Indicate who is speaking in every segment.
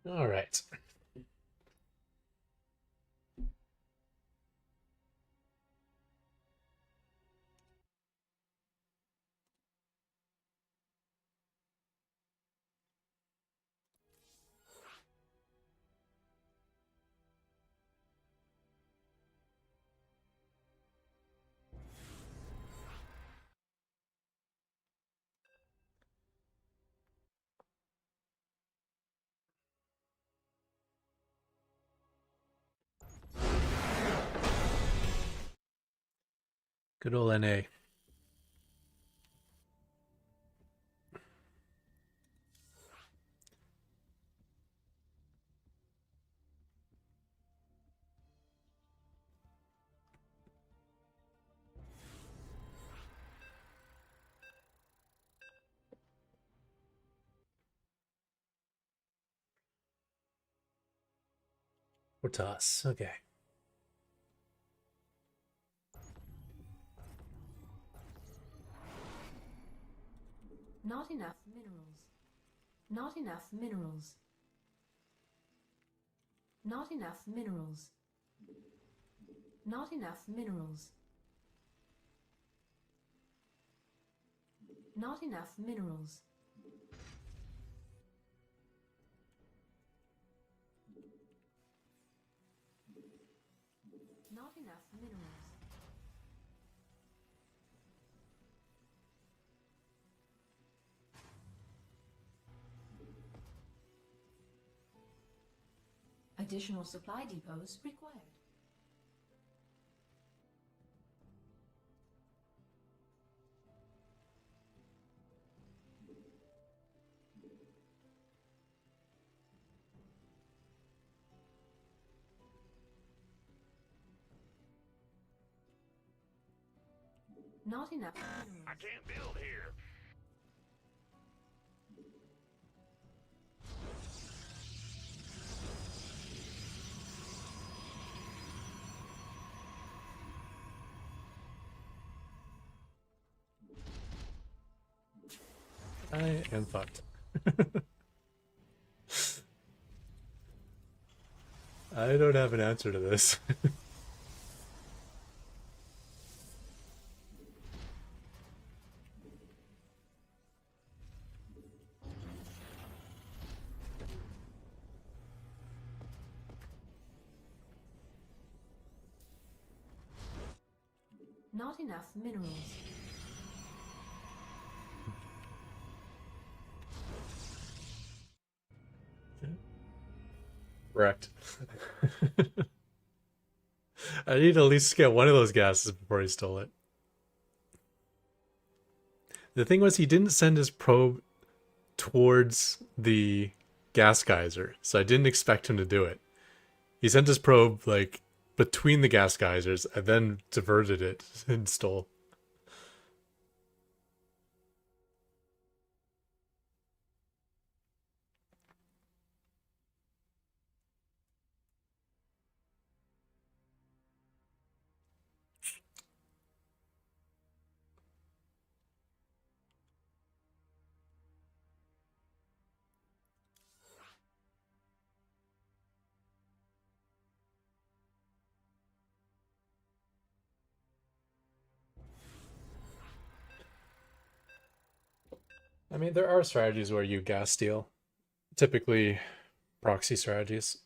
Speaker 1: All right. Good old NA. Or toss. Okay.
Speaker 2: Not enough minerals. Not enough minerals. Not enough minerals. Not enough minerals. Not enough minerals. Not enough minerals. Additional supply depots required. Not enough minerals.
Speaker 3: I can't build here.
Speaker 1: I am fucked. I don't have an answer to this.
Speaker 2: Not enough minerals.
Speaker 1: Wrecked. I need to at least get one of those gases before he stole it. The thing was, he didn't send his probe towards the gas geyser, so I didn't expect him to do it. He sent his probe, like, between the gas geysers and then diverted it and stole. I mean, there are strategies where you gas steal, typically proxy strategies.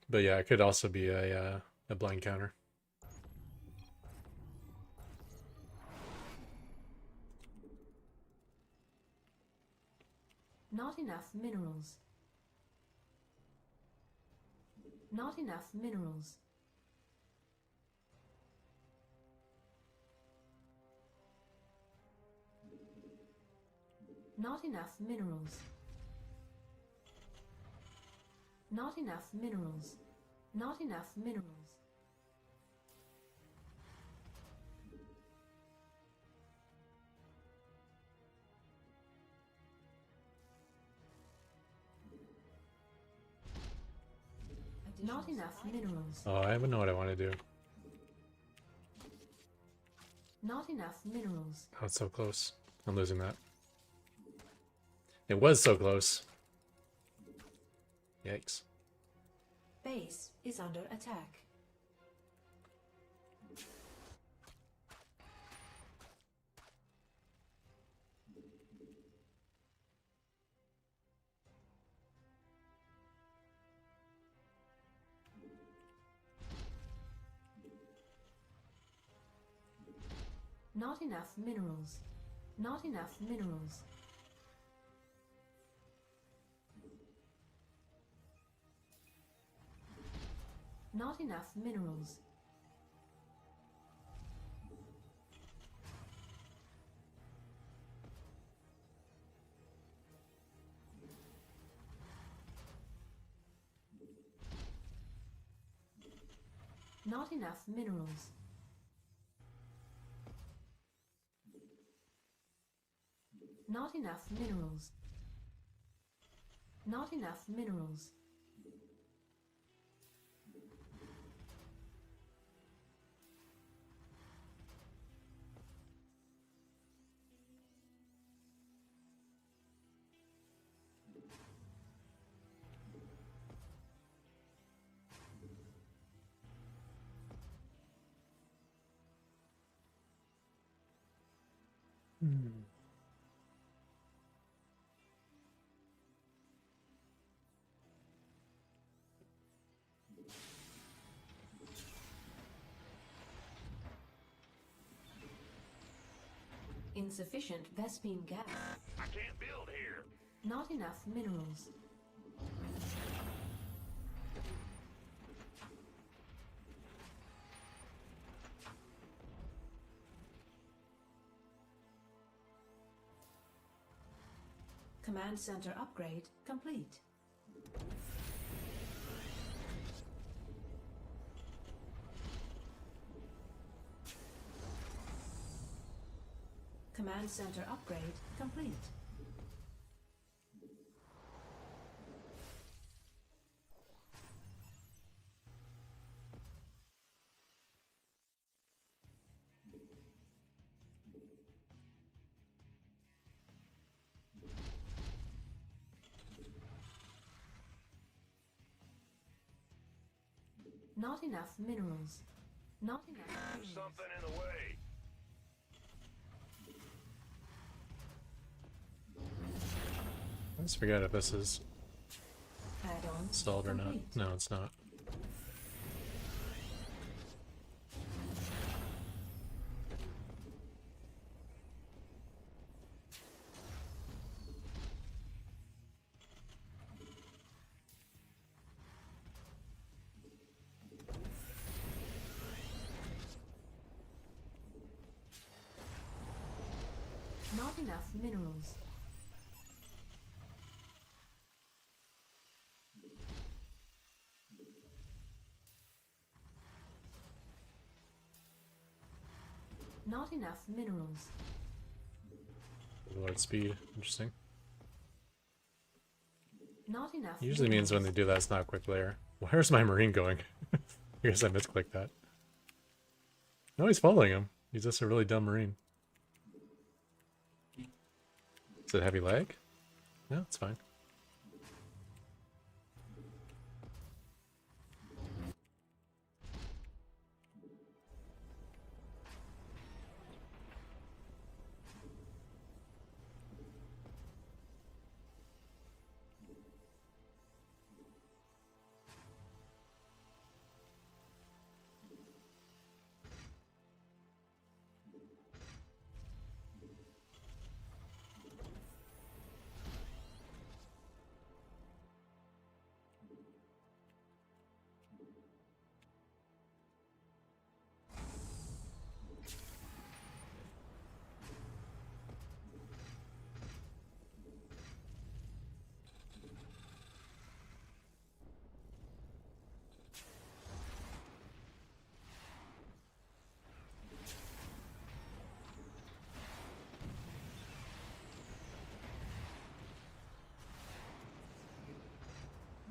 Speaker 1: But yeah, it could also be a blind counter.
Speaker 2: Not enough minerals. Not enough minerals. Not enough minerals. Not enough minerals. Not enough minerals. Not enough minerals.
Speaker 1: Oh, I don't know what I want to do.
Speaker 2: Not enough minerals.
Speaker 1: Oh, it's so close. I'm losing that. It was so close. Yikes.
Speaker 2: Base is under attack. Not enough minerals. Not enough minerals. Not enough minerals. Not enough minerals. Not enough minerals. Not enough minerals. Insufficient Vespine gas.
Speaker 3: I can't build here.
Speaker 2: Not enough minerals. Command center upgrade complete. Command center upgrade complete. Not enough minerals. Not enough
Speaker 3: There's
Speaker 2: minerals.
Speaker 3: something in the way.
Speaker 1: I just forget if this is
Speaker 2: Add-on
Speaker 1: installed or not.
Speaker 2: complete.
Speaker 1: No, it's not.
Speaker 2: Not enough minerals. Not enough minerals.
Speaker 1: Lord speed. Interesting.
Speaker 2: Not enough
Speaker 1: Usually means when they do that, it's not a quick layer. Where's my marine going? I guess I misclicked that. No, he's following him. He's just a really dumb marine. Is it heavy lag? No, it's fine.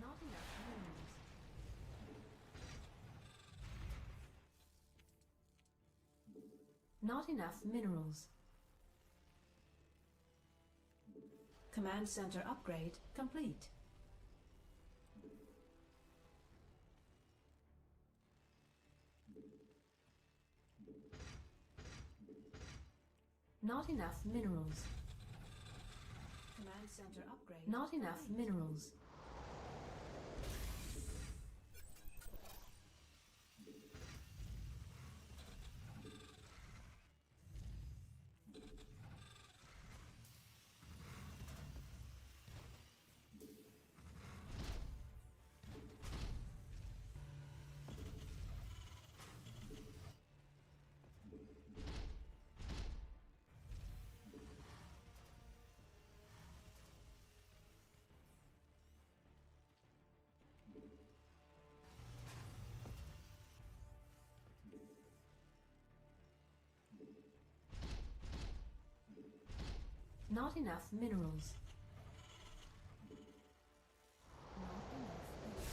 Speaker 2: Not enough minerals. Not enough minerals. Command center upgrade complete. Not enough minerals.
Speaker 4: Command center upgrade.
Speaker 2: Not enough minerals. Not enough minerals. Not enough energy.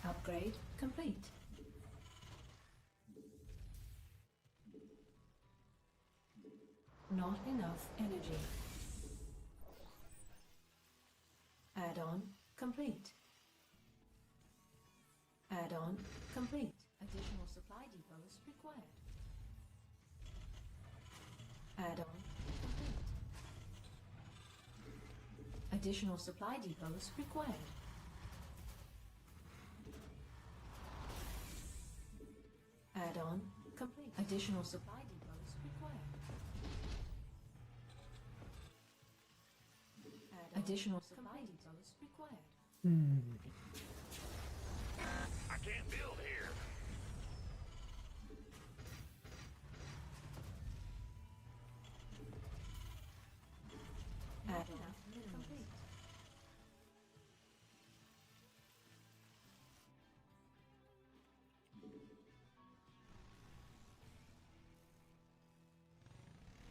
Speaker 2: Upgrade complete. Not enough energy. Add-on complete. Add-on complete. Additional supply depots required. Add-on complete. Additional supply depots required. Add-on complete. Additional supply depots required. Additional supply depots required.
Speaker 3: I can't build here.
Speaker 2: Add-on complete.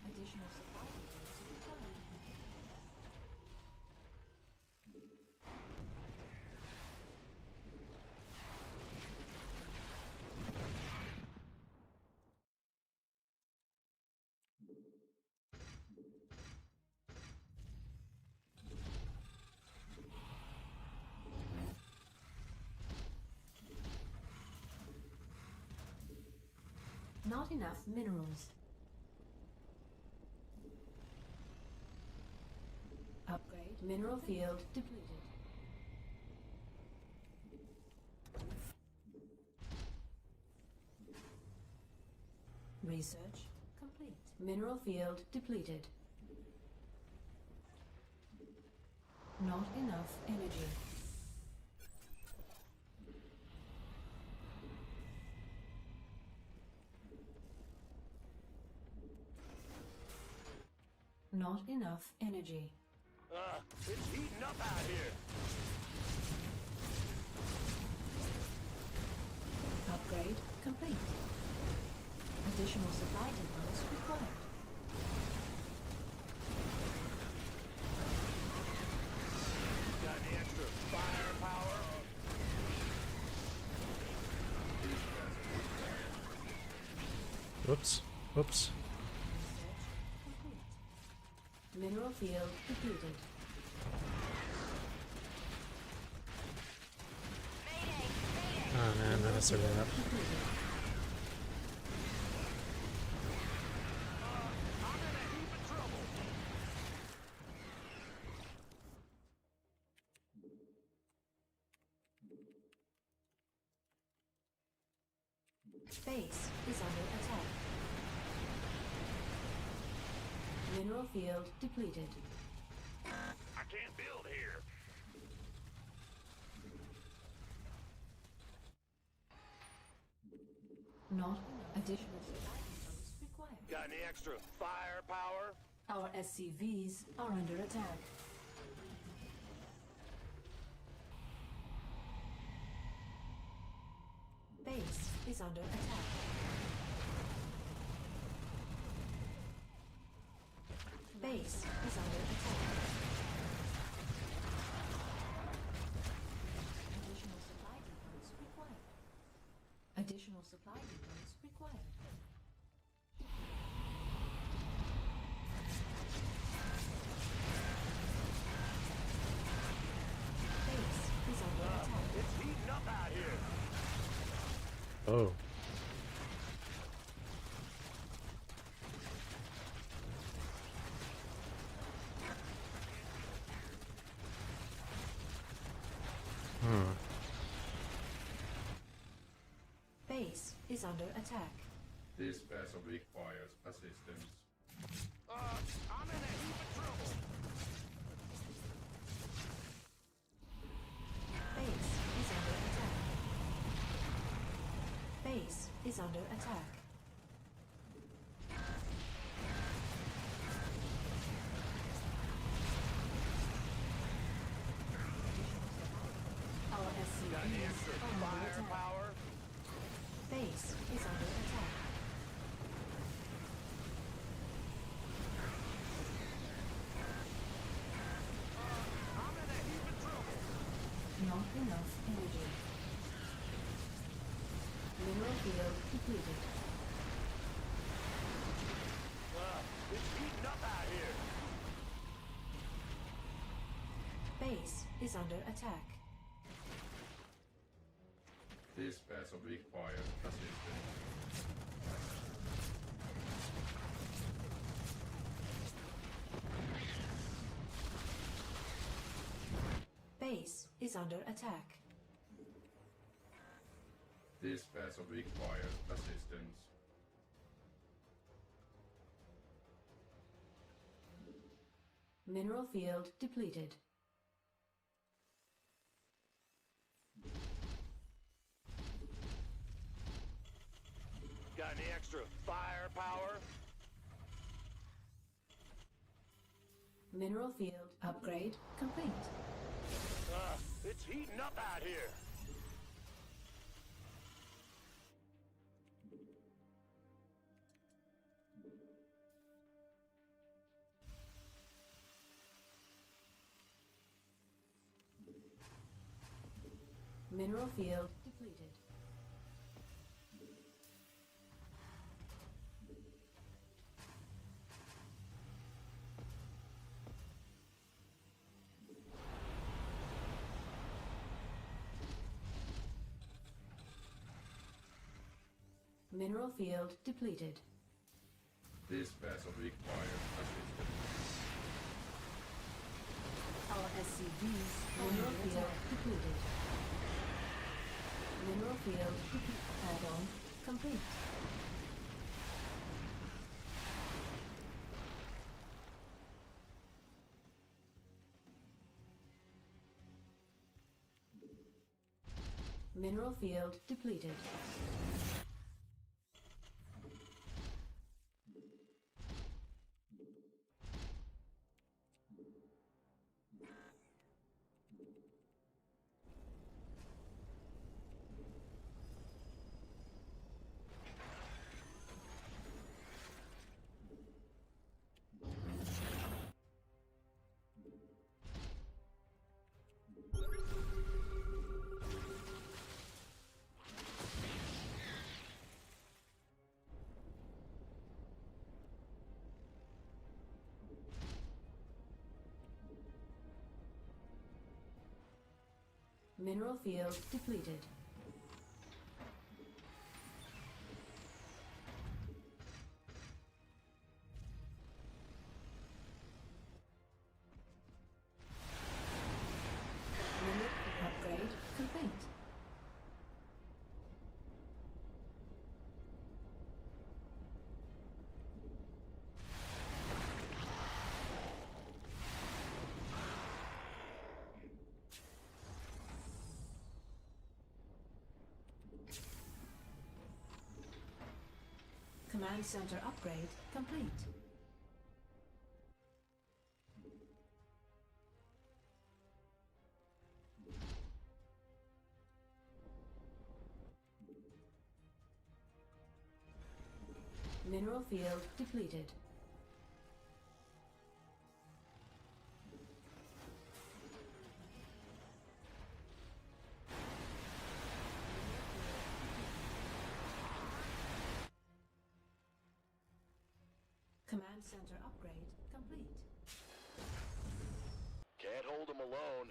Speaker 2: Additional supply depots required. Not enough minerals. Upgrade. Mineral field depleted. Research complete. Mineral field depleted. Not enough energy. Not enough energy.
Speaker 3: It's heating up out here.
Speaker 2: Upgrade complete. Additional supply depots required.
Speaker 3: Got any extra firepower?
Speaker 1: Whoops. Whoops.
Speaker 2: Complete. Mineral field depleted.
Speaker 1: Oh man, that is a wrap.
Speaker 2: Depleted.
Speaker 3: I'm in a heap of trouble.
Speaker 2: Base is under attack. Mineral field depleted.
Speaker 3: I can't build here.
Speaker 2: Not enough additional supply depots required.
Speaker 3: Got any extra firepower?
Speaker 2: Our SCVs are under attack. Base is under attack. Base is under attack. Additional supply depots required. Additional supply depots required. Base is under attack.
Speaker 3: It's heating up out here.
Speaker 1: Oh. Hmm.
Speaker 2: Base is under attack.
Speaker 4: This vessel requires assistance.
Speaker 3: I'm in a heap of trouble.
Speaker 2: Base is under attack. Base is under attack. Our
Speaker 3: Got
Speaker 2: SCVs
Speaker 3: extra
Speaker 2: are under attack.
Speaker 3: firepower.
Speaker 2: Base is under attack.
Speaker 3: I'm in a heap of trouble.
Speaker 2: Not enough energy. Mineral field depleted.
Speaker 3: It's heating up out here.
Speaker 2: Base is under attack.
Speaker 4: This vessel requires assistance.
Speaker 2: Base is under attack.
Speaker 4: This vessel requires assistance.
Speaker 2: Mineral field depleted.
Speaker 3: Got any extra firepower?
Speaker 2: Mineral field upgrade complete.
Speaker 3: It's heating up out here.
Speaker 2: Mineral field depleted. Mineral field depleted.
Speaker 4: This vessel requires assistance.
Speaker 2: Our SCVs mineral field depleted. Mineral field add-on complete. Mineral field depleted. Mineral field depleted. Mineral upgrade complete. Command center upgrade complete. Mineral field depleted. Command center upgrade complete.
Speaker 3: Can't hold them alone.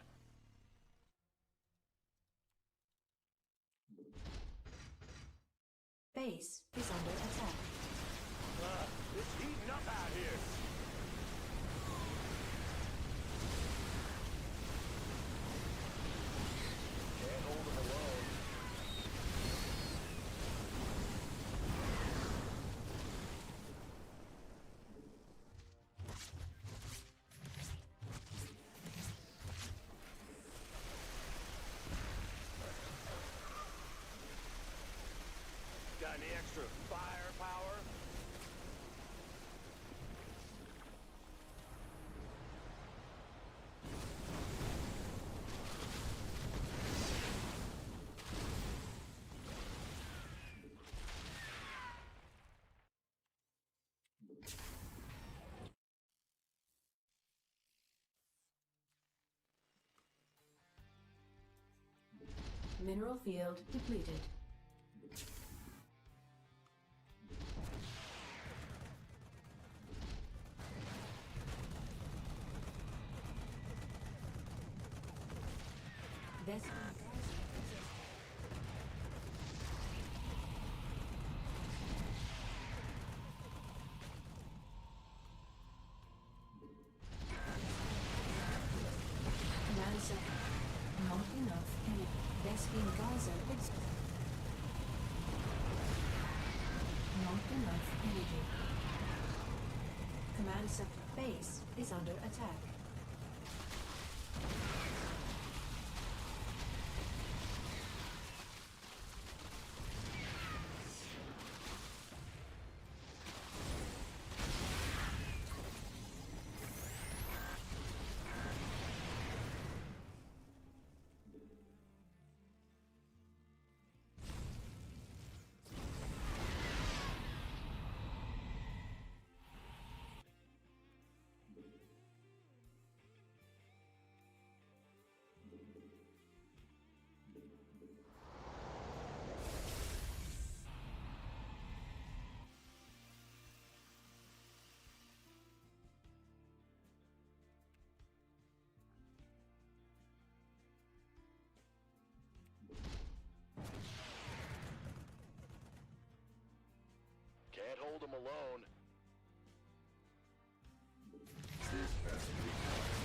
Speaker 2: Base is under attack.
Speaker 3: It's heating up out here. Can't hold them alone. Got any extra firepower?
Speaker 2: Mineral field depleted. Vessel command center. Not enough energy. Vespine geyser exploded. Not enough energy. Command center base is under attack.
Speaker 3: Can't hold them alone.
Speaker 4: This vessel requires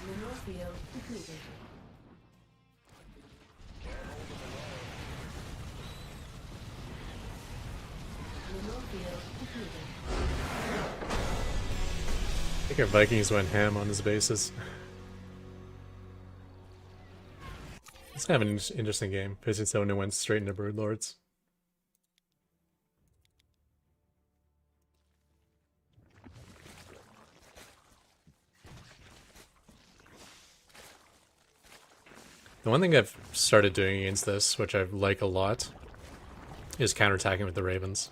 Speaker 2: Mineral field depleted. Mineral field depleted.
Speaker 1: I think our Vikings went ham on his bases. It's kind of an interesting game. Pissing someone who went straight into Broodlords. The one thing I've started doing against this, which I like a lot, is counterattacking with the Ravens.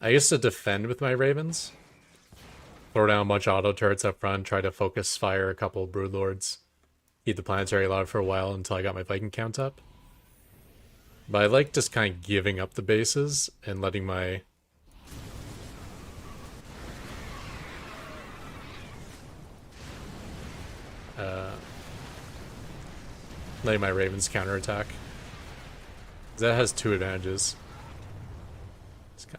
Speaker 1: I used to defend with my Ravens. Throw down a bunch of auto turrets up front, try to focus fire a couple of Broodlords. Keep the planetary alive for a while until I got my Viking count up. But I like just kind of giving up the bases and letting my... letting my Ravens counterattack. That has two advantages.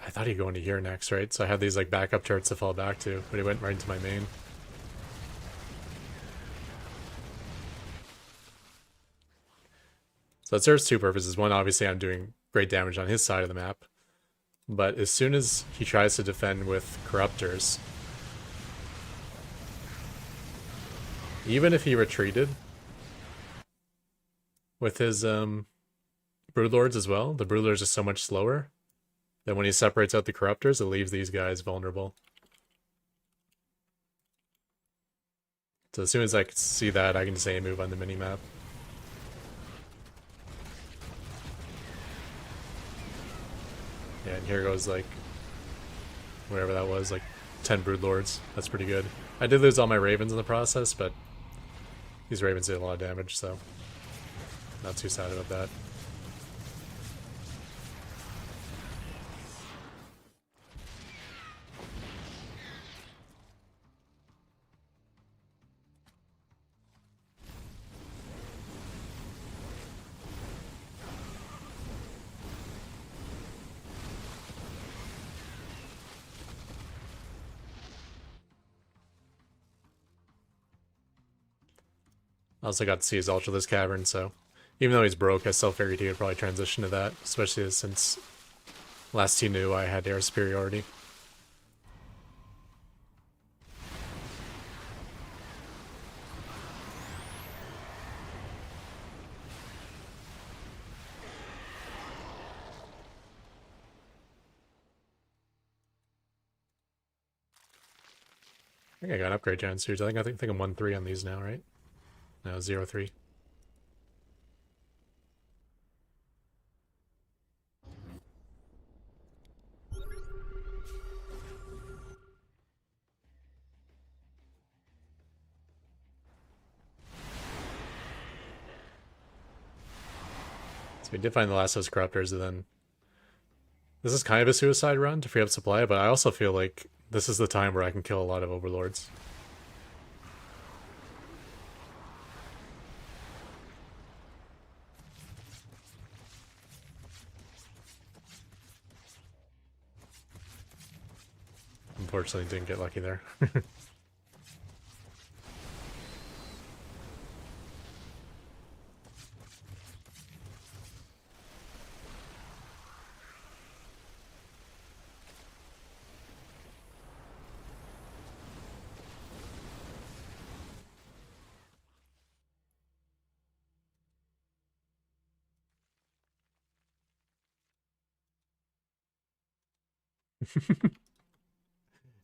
Speaker 1: I thought he'd go into here next, right? So I have these like backup turrets to fall back to, but he went right into my main. So that serves two purposes. One, obviously I'm doing great damage on his side of the map. But as soon as he tries to defend with Corruptors, even if he retreated with his Broodlords as well, the Broodlords are so much slower that when he separates out the Corruptors, it leaves these guys vulnerable. So as soon as I can see that, I can just A move on the minimap. Yeah, and here goes like whatever that was, like 10 Brood Lords. That's pretty good. I did lose all my Ravens in the process, but these Ravens did a lot of damage, so not too sad about that. I also got to see his Ultralisk Cavern, so even though he's broke, I still figured he would probably transition to that, especially since last he knew I had air superiority. I think I got an upgrade Giant Series. I think I'm 1-3 on these now, right? No, 0-3. So we did find the last of those corruptors, and then this is kind of a suicide run to free up supply, but I also feel like this is the time where I can kill a lot of overlords. Unfortunately, didn't get lucky there.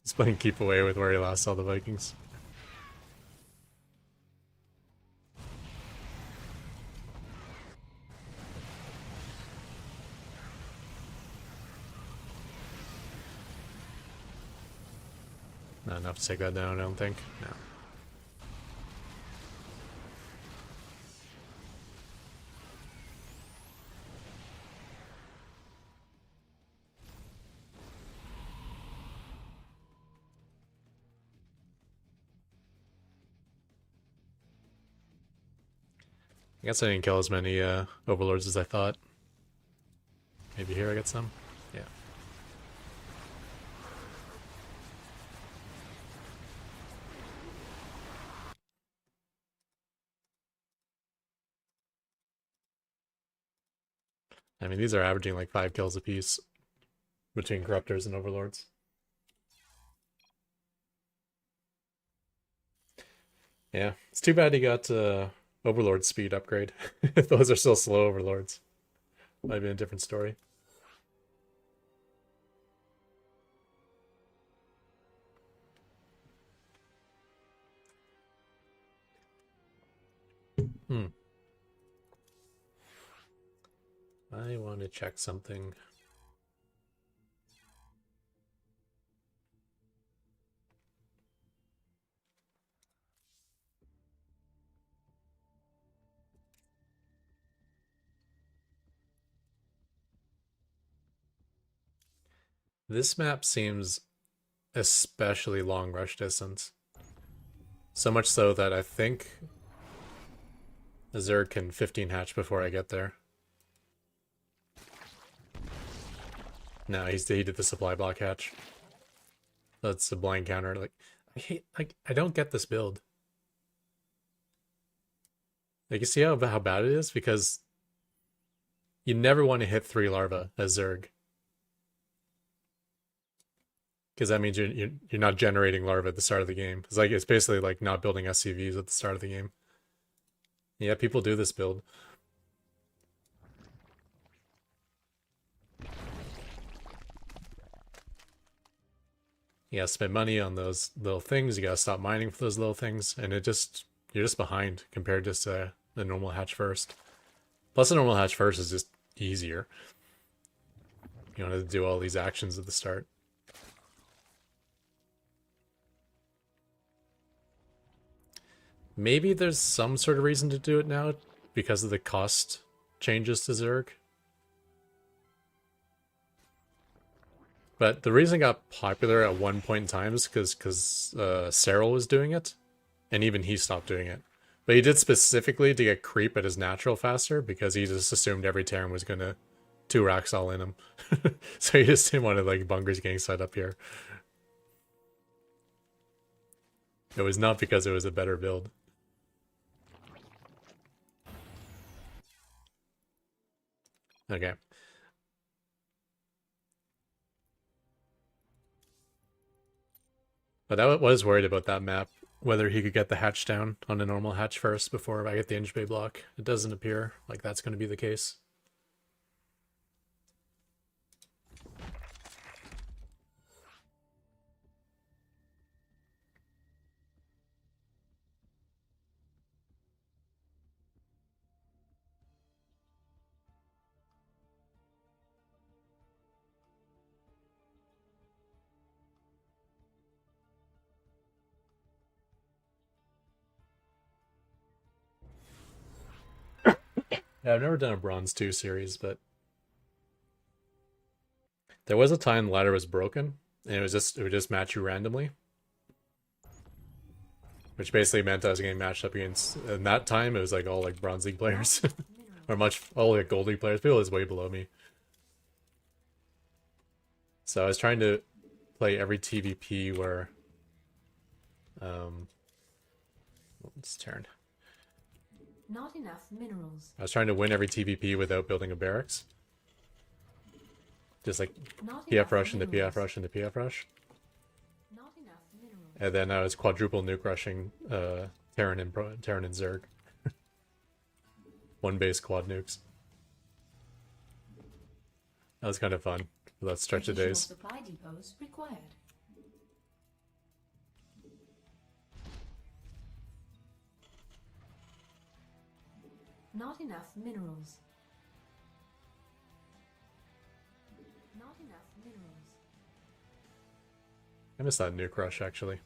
Speaker 1: He's playing keep away with where he lost all the Vikings. Not enough to take that down, I don't think. No. I guess I didn't kill as many overlords as I thought. Maybe here I get some? Yeah. I mean, these are averaging like 5 kills apiece between corruptors and overlords. Yeah, it's too bad he got overlord speed upgrade. If those are still slow overlords, might be a different story. Hmm. I want to check something. This map seems especially long rush distance. So much so that I think Zerg can 15 hatch before I get there. No, he did the supply block hatch. That's a blind counter. Like, I don't get this build. Like, you see how bad it is? Because you never want to hit 3 larvae as Zerg. Because that means you're not generating larvae at the start of the game. It's basically like not building SCVs at the start of the game. Yeah, people do this build. You gotta spend money on those little things. You gotta stop mining for those little things, and you're just behind compared to the normal hatch first. Plus, the normal hatch first is just easier. You don't have to do all these actions at the start. Maybe there's some sort of reason to do it now because of the cost changes to Zerg. But the reason it got popular at one point in time is because Cyril was doing it, and even he stopped doing it. But he did specifically to get creep at his natural faster because he just assumed every Terran was gonna 2 racks all in him. So he just didn't want to like bunkers getting set up here. It was not because it was a better build. Okay. But I was worried about that map, whether he could get the hatch down on a normal hatch first before I get the Inch Bay block. It doesn't appear like that's going to be the case. Yeah, I've never done a Bronze 2 series, but there was a time the ladder was broken, and it would just match you randomly. Which basically meant I was getting matched up against, in that time, it was like all like Bronze League players. Or all like Gold League players. People is way below me. So I was trying to play every TVP where... Let's turn.
Speaker 2: Not enough minerals.
Speaker 1: I was trying to win every TVP without building a barracks. Just like
Speaker 2: Not
Speaker 1: PF
Speaker 2: enough
Speaker 1: rush into
Speaker 2: minerals.
Speaker 1: PF rush into PF rush.
Speaker 2: Not enough minerals.
Speaker 1: And then I was quadruple nuke rushing Terran and Zerg. One base quad nukes. That was kind of fun for that stretch of
Speaker 2: Additional
Speaker 1: days.
Speaker 2: supply depots required. Not enough minerals. Not enough minerals.
Speaker 1: I miss that nuke rush actually.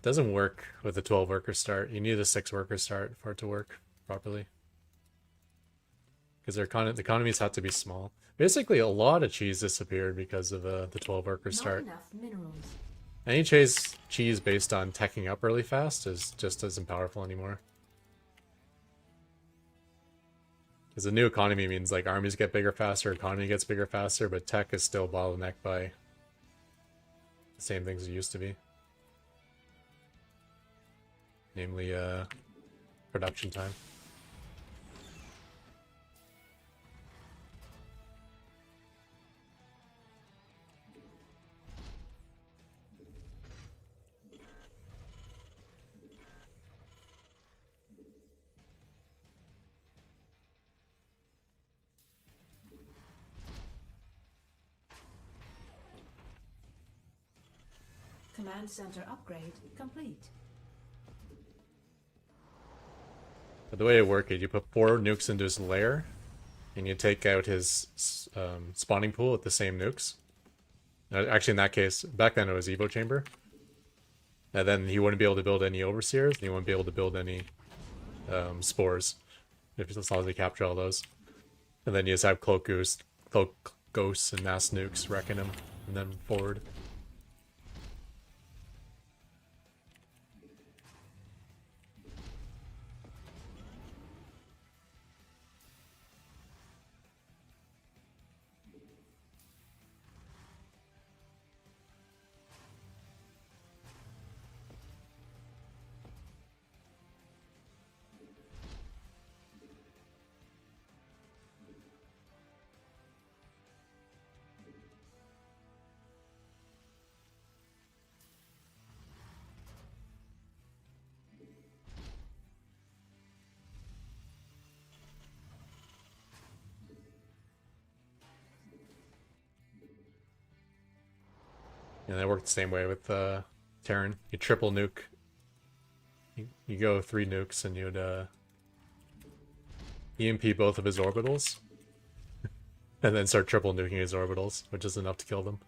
Speaker 1: Doesn't work with a 12 worker start. You need a 6 worker start for it to work properly. Because the economies have to be small. Basically, a lot of cheese disappeared because of the 12 worker start.
Speaker 2: Not enough minerals.
Speaker 1: Any cheese based on teching up really fast is just isn't powerful anymore. Because the new economy means like armies get bigger faster, economy gets bigger faster, but tech is still bottlenecked by the same things it used to be. Namely, production time.
Speaker 2: Command center upgrade complete.
Speaker 1: But the way it worked is you put 4 nukes into his lair, and you take out his spawning pool with the same nukes. Actually, in that case, back then it was Evo Chamber. And then he wouldn't be able to build any Overseers, and he wouldn't be able to build any Spores, as long as he capture all those. And then you just have Cloak Ghosts and Mass Nukes wrecking him, and then forward. And they work the same way with Terran. You triple nuke. You go 3 nukes and you'd EMP both of his orbitals. And then start triple nuking his orbitals, which is enough to kill them.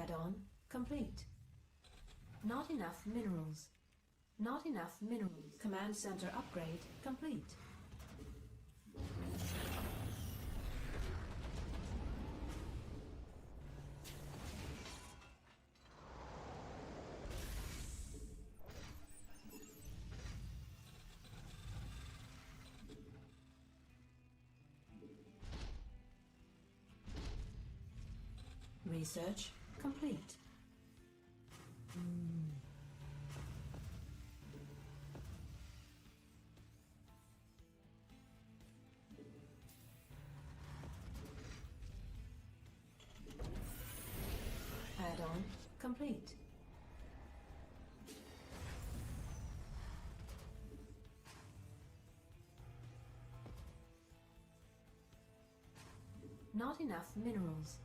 Speaker 2: Add-on complete. Not enough minerals. Not enough minerals. Command center upgrade complete. Research complete. Add-on complete. Not enough minerals.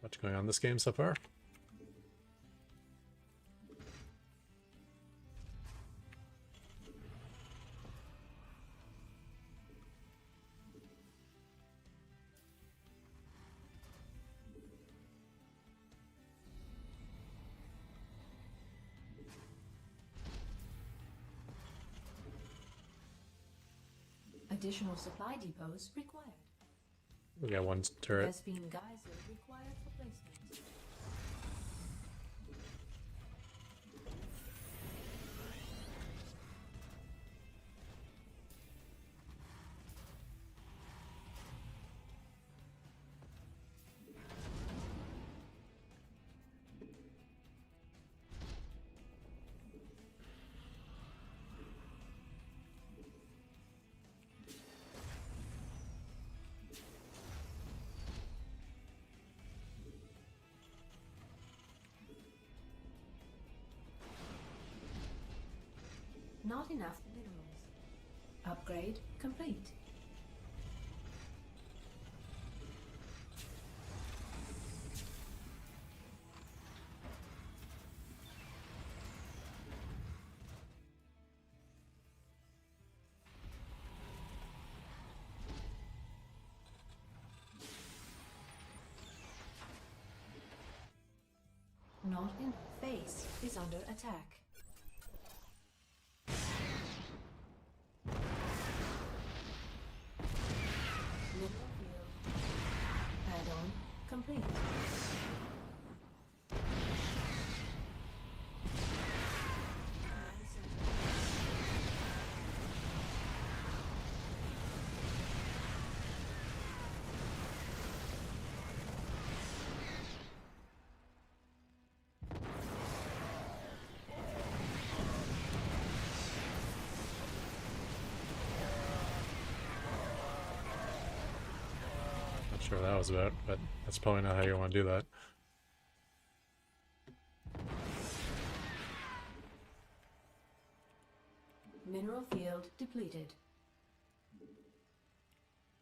Speaker 1: What's going on in this game so far?
Speaker 2: Additional supply depots required.
Speaker 1: We got 1 turret.
Speaker 2: Vespene geyser required for placement. Not enough minerals. Upgrade complete. Not enough. Base is under attack. Add-on complete.
Speaker 1: Not sure what that was about, but that's probably not how you want to do that.
Speaker 2: Mineral field depleted.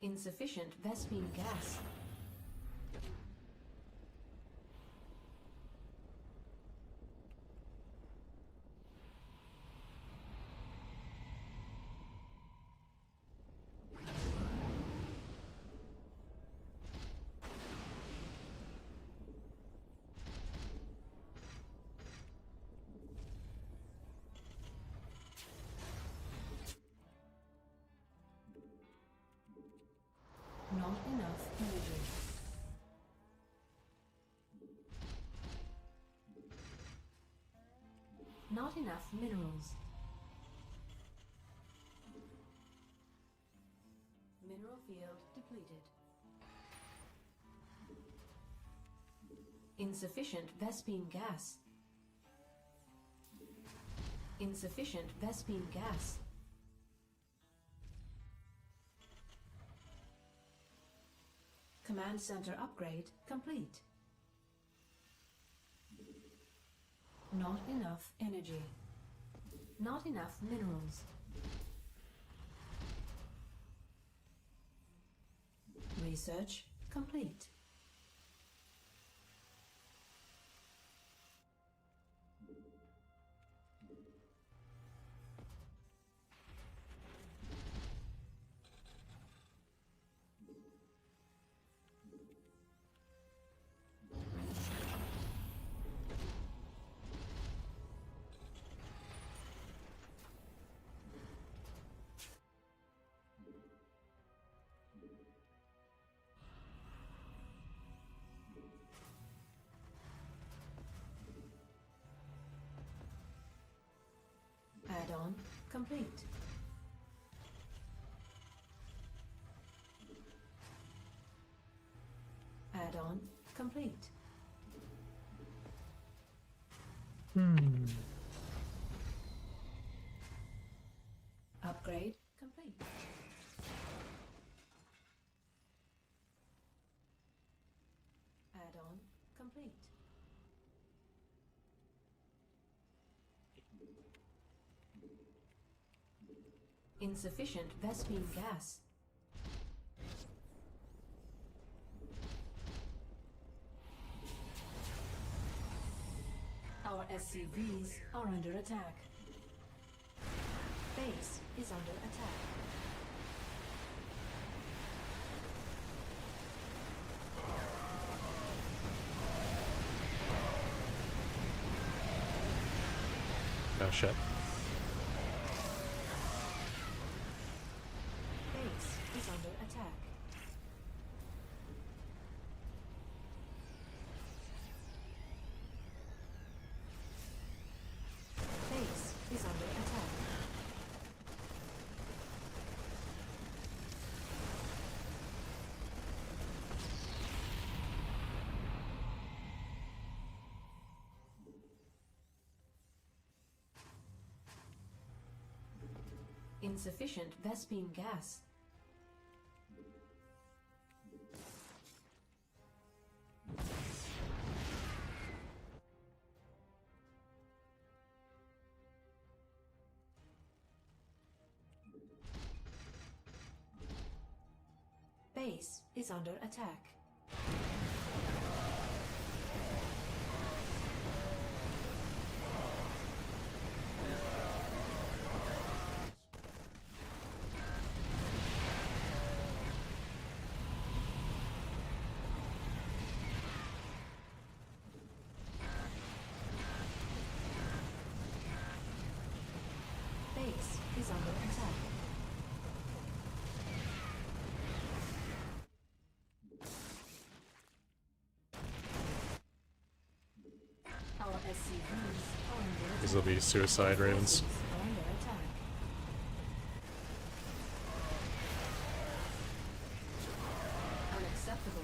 Speaker 2: Insufficient Vespene gas. Not enough energy. Not enough minerals. Mineral field depleted. Insufficient Vespene gas. Insufficient Vespene gas. Command center upgrade complete. Not enough energy. Not enough minerals. Research complete. Add-on complete. Add-on complete. Upgrade complete. Add-on complete. Insufficient Vespene gas. Our SCVs are under attack. Base is under attack.
Speaker 1: Oh shit.
Speaker 2: Base is under attack. Base is under attack. Insufficient Vespene gas. Base is under attack. Base is under attack. Our SCVs are under attack.
Speaker 1: These will be suicide ravens.
Speaker 2: Are under attack. Unacceptable.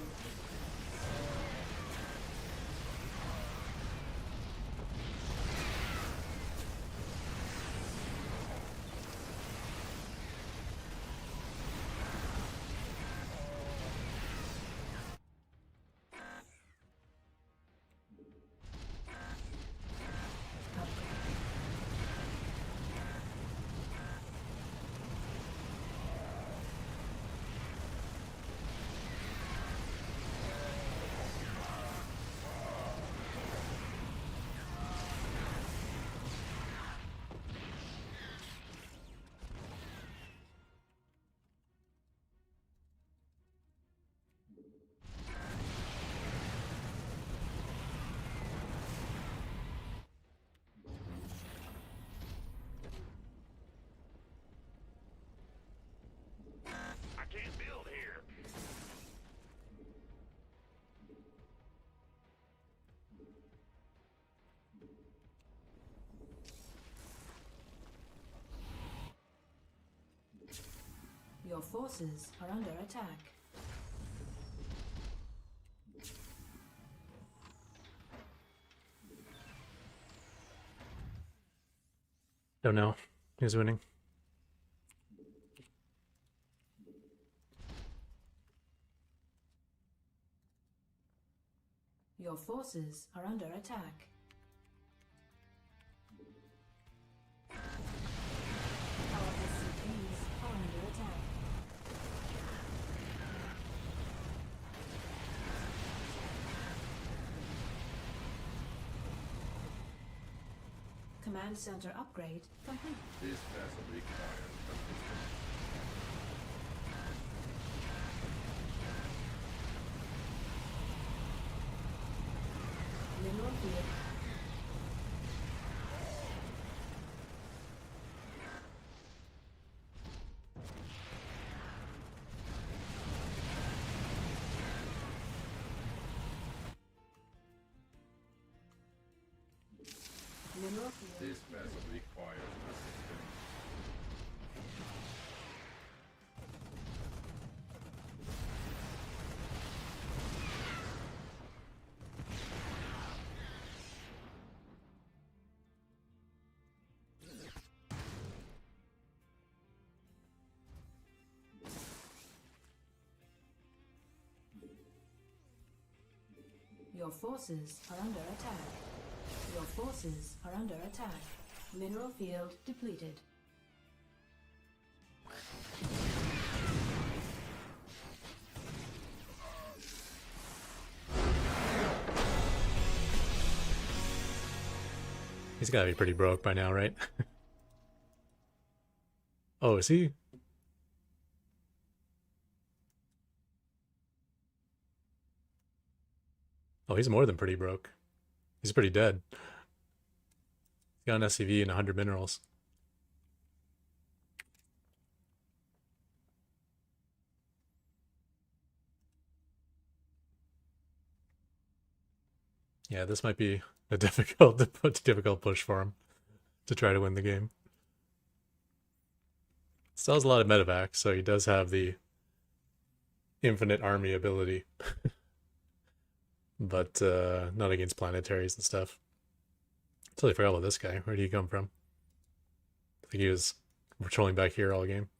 Speaker 2: Your forces are under attack.
Speaker 1: Don't know who's winning.
Speaker 2: Your forces are under attack. Our SCVs are under attack. Command center upgrade complete.
Speaker 4: This vessel requires assistance.
Speaker 2: Mineral field. Mineral field.
Speaker 4: This vessel requires assistance.
Speaker 2: Your forces are under attack. Your forces are under attack. Mineral field depleted.
Speaker 1: He's gotta be pretty broke by now, right? Oh, is he? Oh, he's more than pretty broke. He's pretty dead. He's got an SCV and 100 minerals. Yeah, this might be a difficult push for him to try to win the game. Still has a lot of medevac, so he does have the infinite army ability. But not against planetaries and stuff. Totally forgot about this guy. Where did he come from? I think he was patrolling back here all game.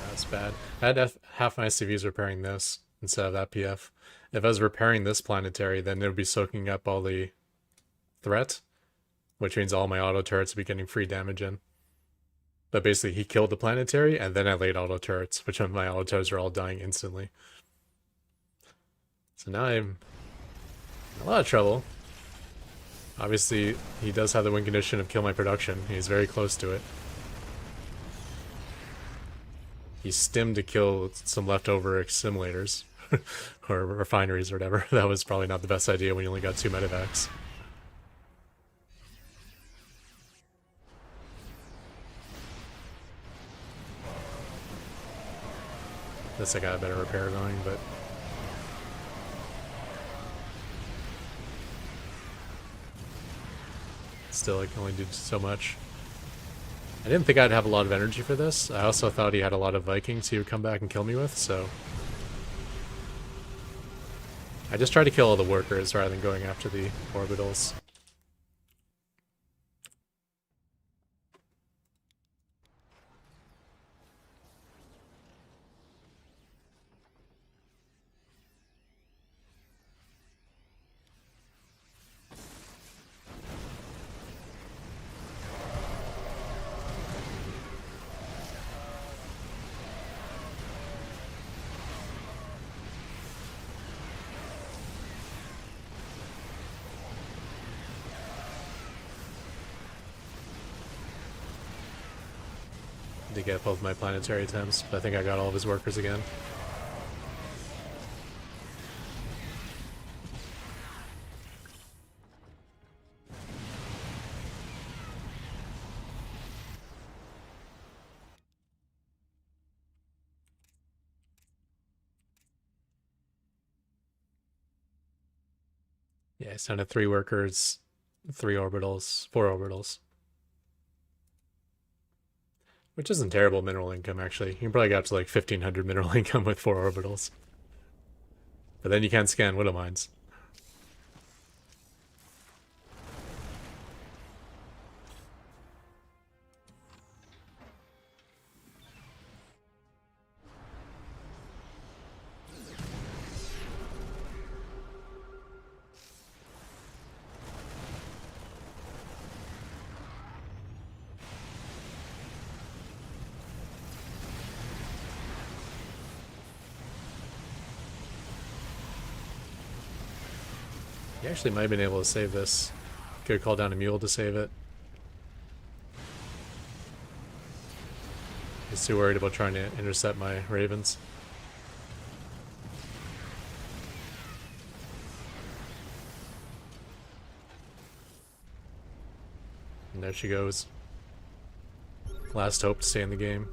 Speaker 1: That's bad. I had half my SCVs repairing this instead of that PF. If I was repairing this planetary, then it would be soaking up all the threat, which means all my auto turrets would be getting free damage in. But basically, he killed the planetary, and then I laid auto turrets, which meant my auto turrets are all dying instantly. So now I'm in a lot of trouble. Obviously, he does have the win condition of kill my production. He's very close to it. He stimmed to kill some leftover simulators or refineries or whatever. That was probably not the best idea when you only got 2 medevacs. This I got a better repair going, but still I can only do so much. I didn't think I'd have a lot of energy for this. I also thought he had a lot of Vikings he would come back and kill me with, so I just tried to kill all the workers rather than going after the orbitals. To get both my planetary attempts, but I think I got all of his workers again. Yeah, it's down to 3 workers, 3 orbitals, 4 orbitals. Which isn't terrible mineral income, actually. You can probably get up to like 1500 mineral income with 4 orbitals. But then you can't scan Widow Mines. You actually might have been able to save this. Could have called down a mule to save it. He's too worried about trying to intercept my ravens. And there she goes. Last hope to stay in the game.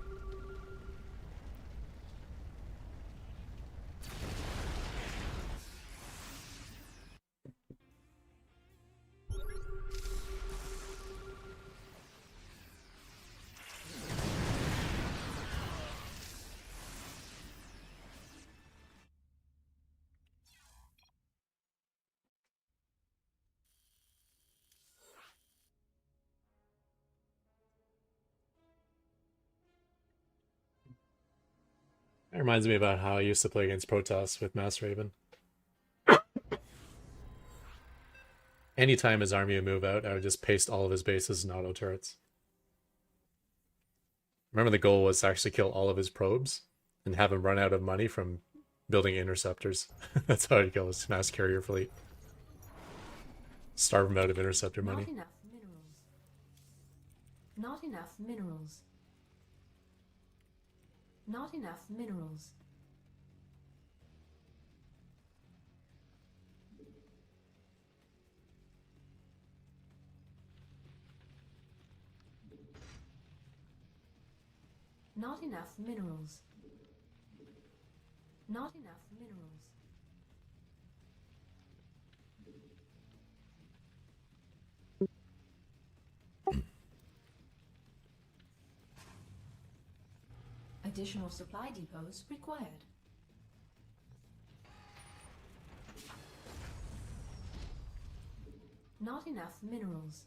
Speaker 1: That reminds me about how I used to play against Protoss with Mass Raven. Anytime his army would move out, I would just paste all of his bases in auto turrets. Remember, the goal was to actually kill all of his probes and have him run out of money from building interceptors. That's how you kill his mass carrier fleet. Starve him out of interceptor money.
Speaker 2: Not enough minerals. Not enough minerals. Not enough minerals. Not enough minerals. Not enough minerals. Additional supply depots required. Not enough minerals.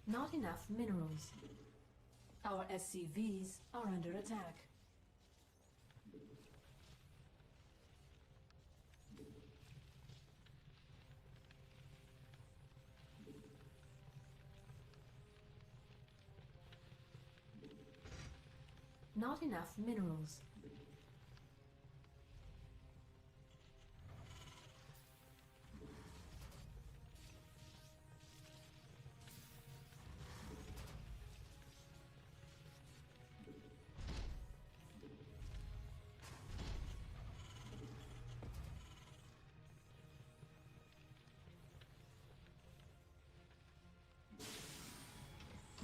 Speaker 2: Not enough minerals. Our SCVs are under attack. Not enough minerals.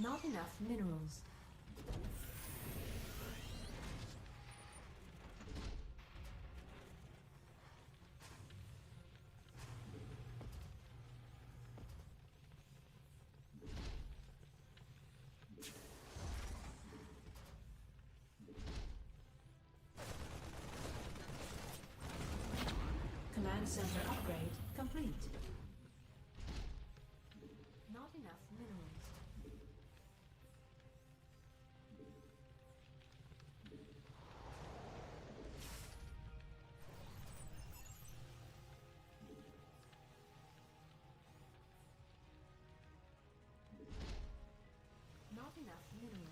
Speaker 2: Not enough minerals. Command center upgrade complete. Not enough minerals. Not enough minerals.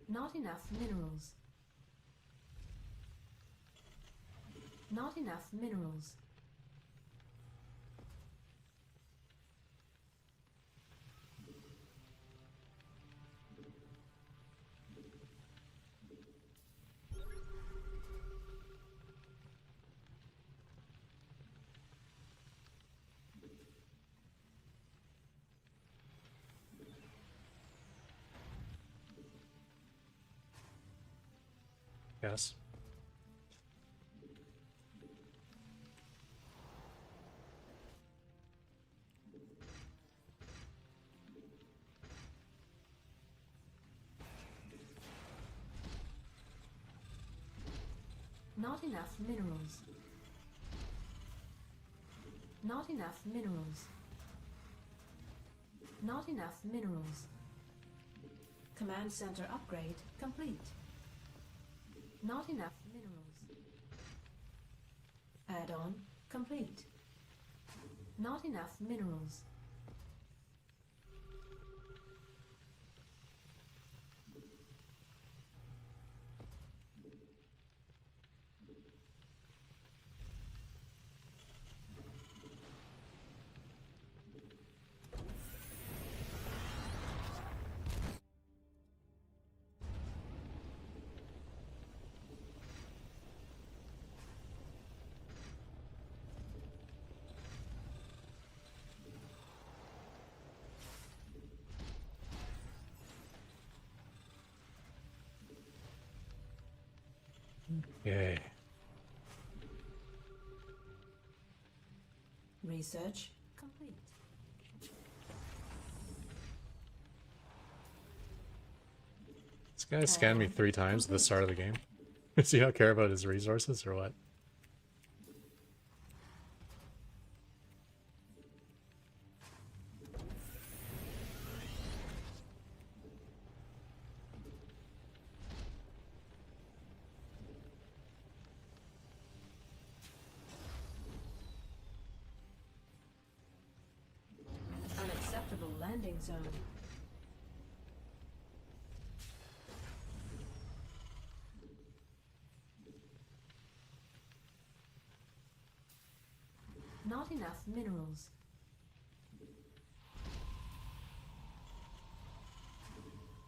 Speaker 2: Not enough minerals. Not enough minerals.
Speaker 1: Yes.
Speaker 2: Not enough minerals. Not enough minerals. Not enough minerals. Command center upgrade complete. Not enough minerals. Add-on complete. Not enough minerals.
Speaker 1: Yay.
Speaker 2: Research complete.
Speaker 1: This guy scanned me 3 times at the start of the game. Does he not care about his resources or what?
Speaker 2: Unacceptable landing zone. Not enough minerals.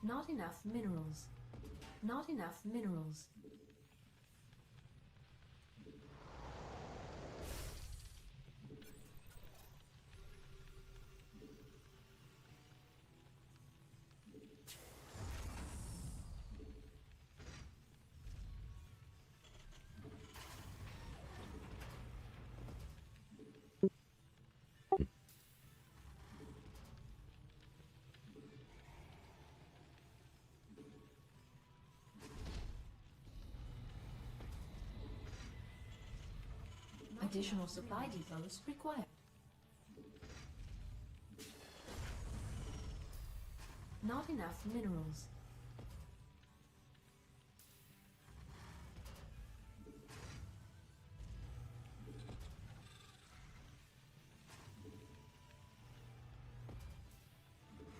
Speaker 2: Not enough minerals. Not enough minerals. Additional supply depots required. Not enough minerals.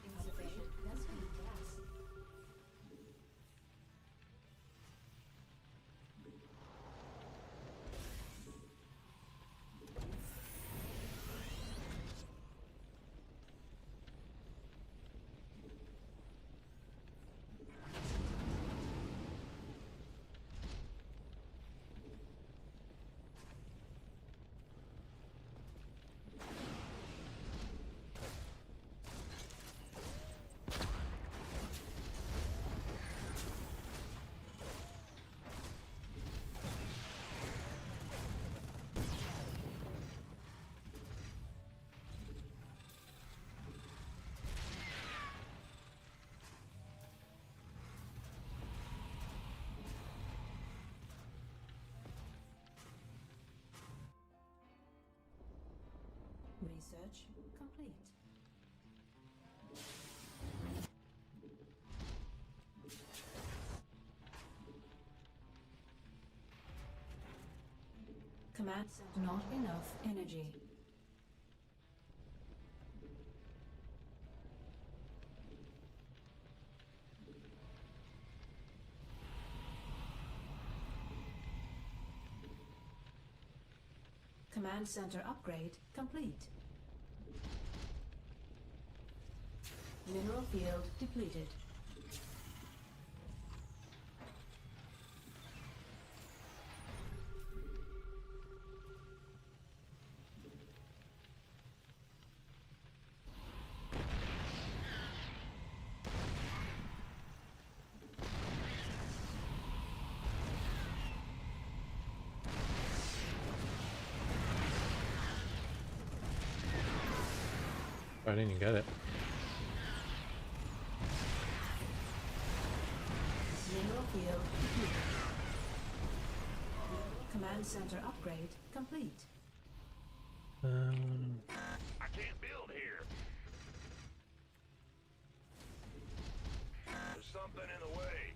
Speaker 2: Insufficient vessel gas. Research complete. Command center not enough energy. Command center upgrade complete. Mineral field depleted.
Speaker 1: I didn't even get it.
Speaker 2: Mineral field depleted. Command center upgrade complete.
Speaker 3: I can't build here. There's something in the way.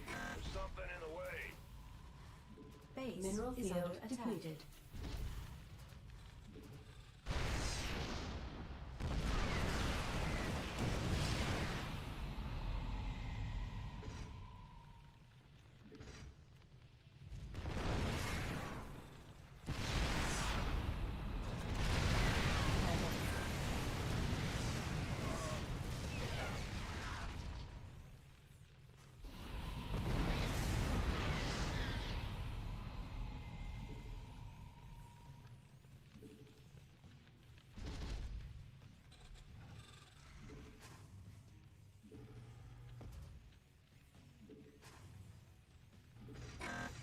Speaker 3: There's something in the way.
Speaker 2: Base mineral field depleted.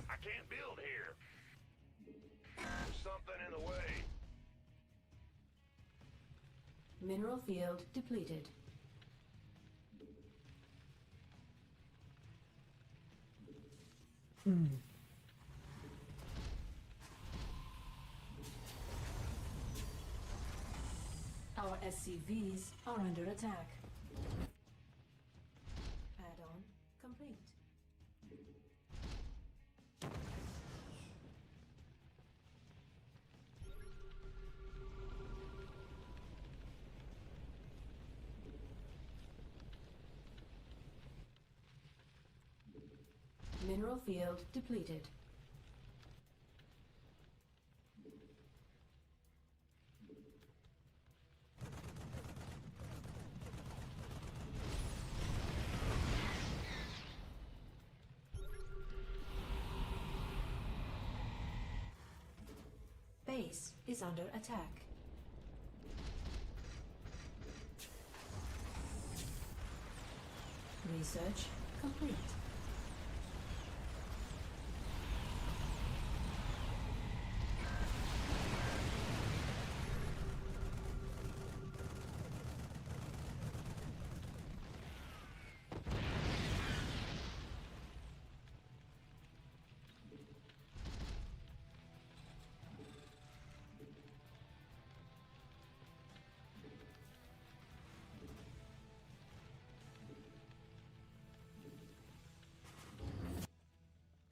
Speaker 3: I can't build here. There's something in the way.
Speaker 2: Mineral field depleted. Our SCVs are under attack. Add-on complete. Mineral field depleted. Base is under attack. Research complete.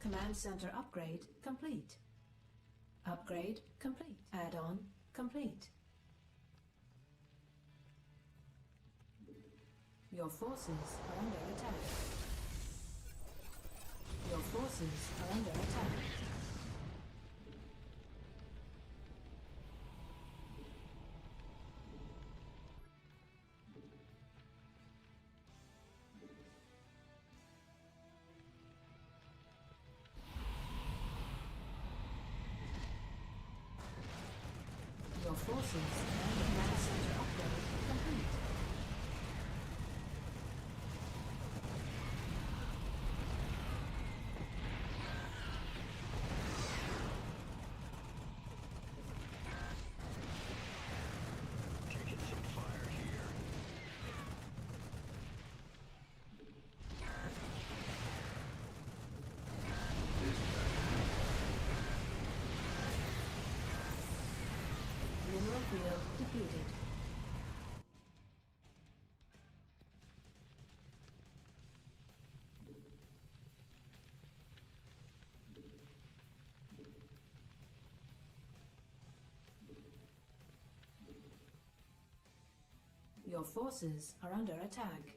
Speaker 2: Command center upgrade complete. Upgrade complete. Add-on complete. Your forces are under attack. Your forces are under attack. Your forces and command center upgrade complete.
Speaker 3: Taking some fire here.
Speaker 2: Mineral field depleted. Your forces are under attack.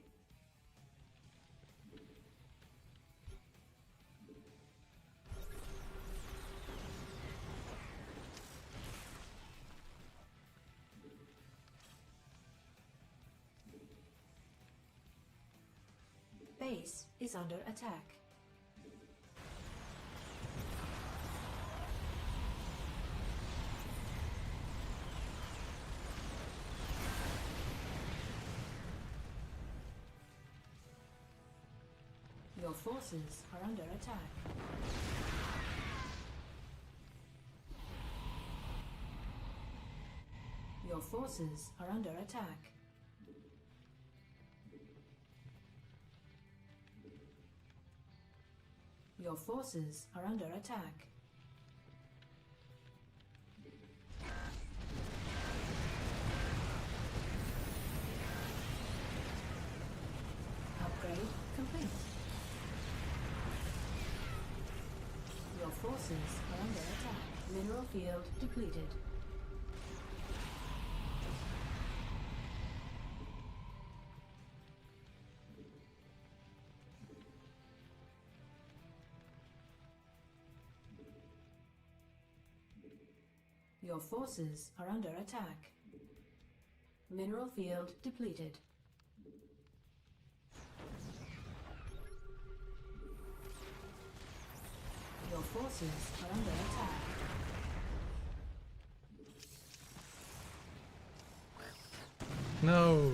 Speaker 2: Base is under attack. Your forces are under attack. Your forces are under attack. Your forces are under attack. Upgrade complete. Your forces are under attack. Mineral field depleted. Your forces are under attack. Mineral field depleted. Your forces are under attack.
Speaker 1: No!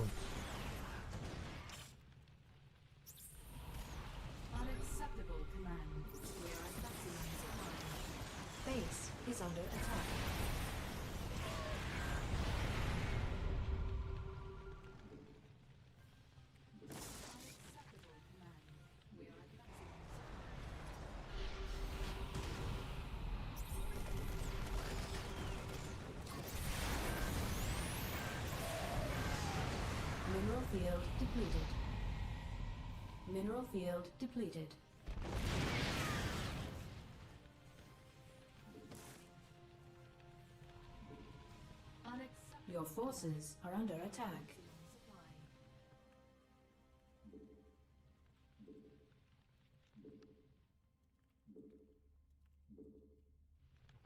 Speaker 2: Unacceptable command. We are maximum supply. Base is under attack. Unacceptable command. We are at maximum supply. Mineral field depleted. Mineral field depleted. Your forces are under attack.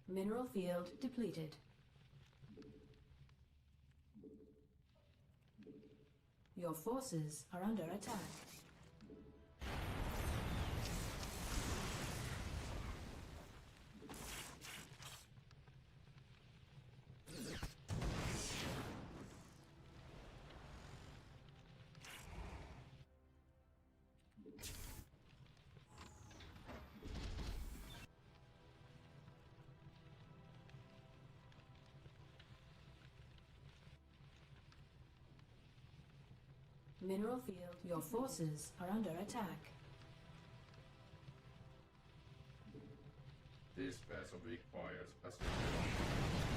Speaker 2: Mineral field depleted. Your forces are under attack. Mineral field, your forces are under attack.
Speaker 4: This vessel requires assistance.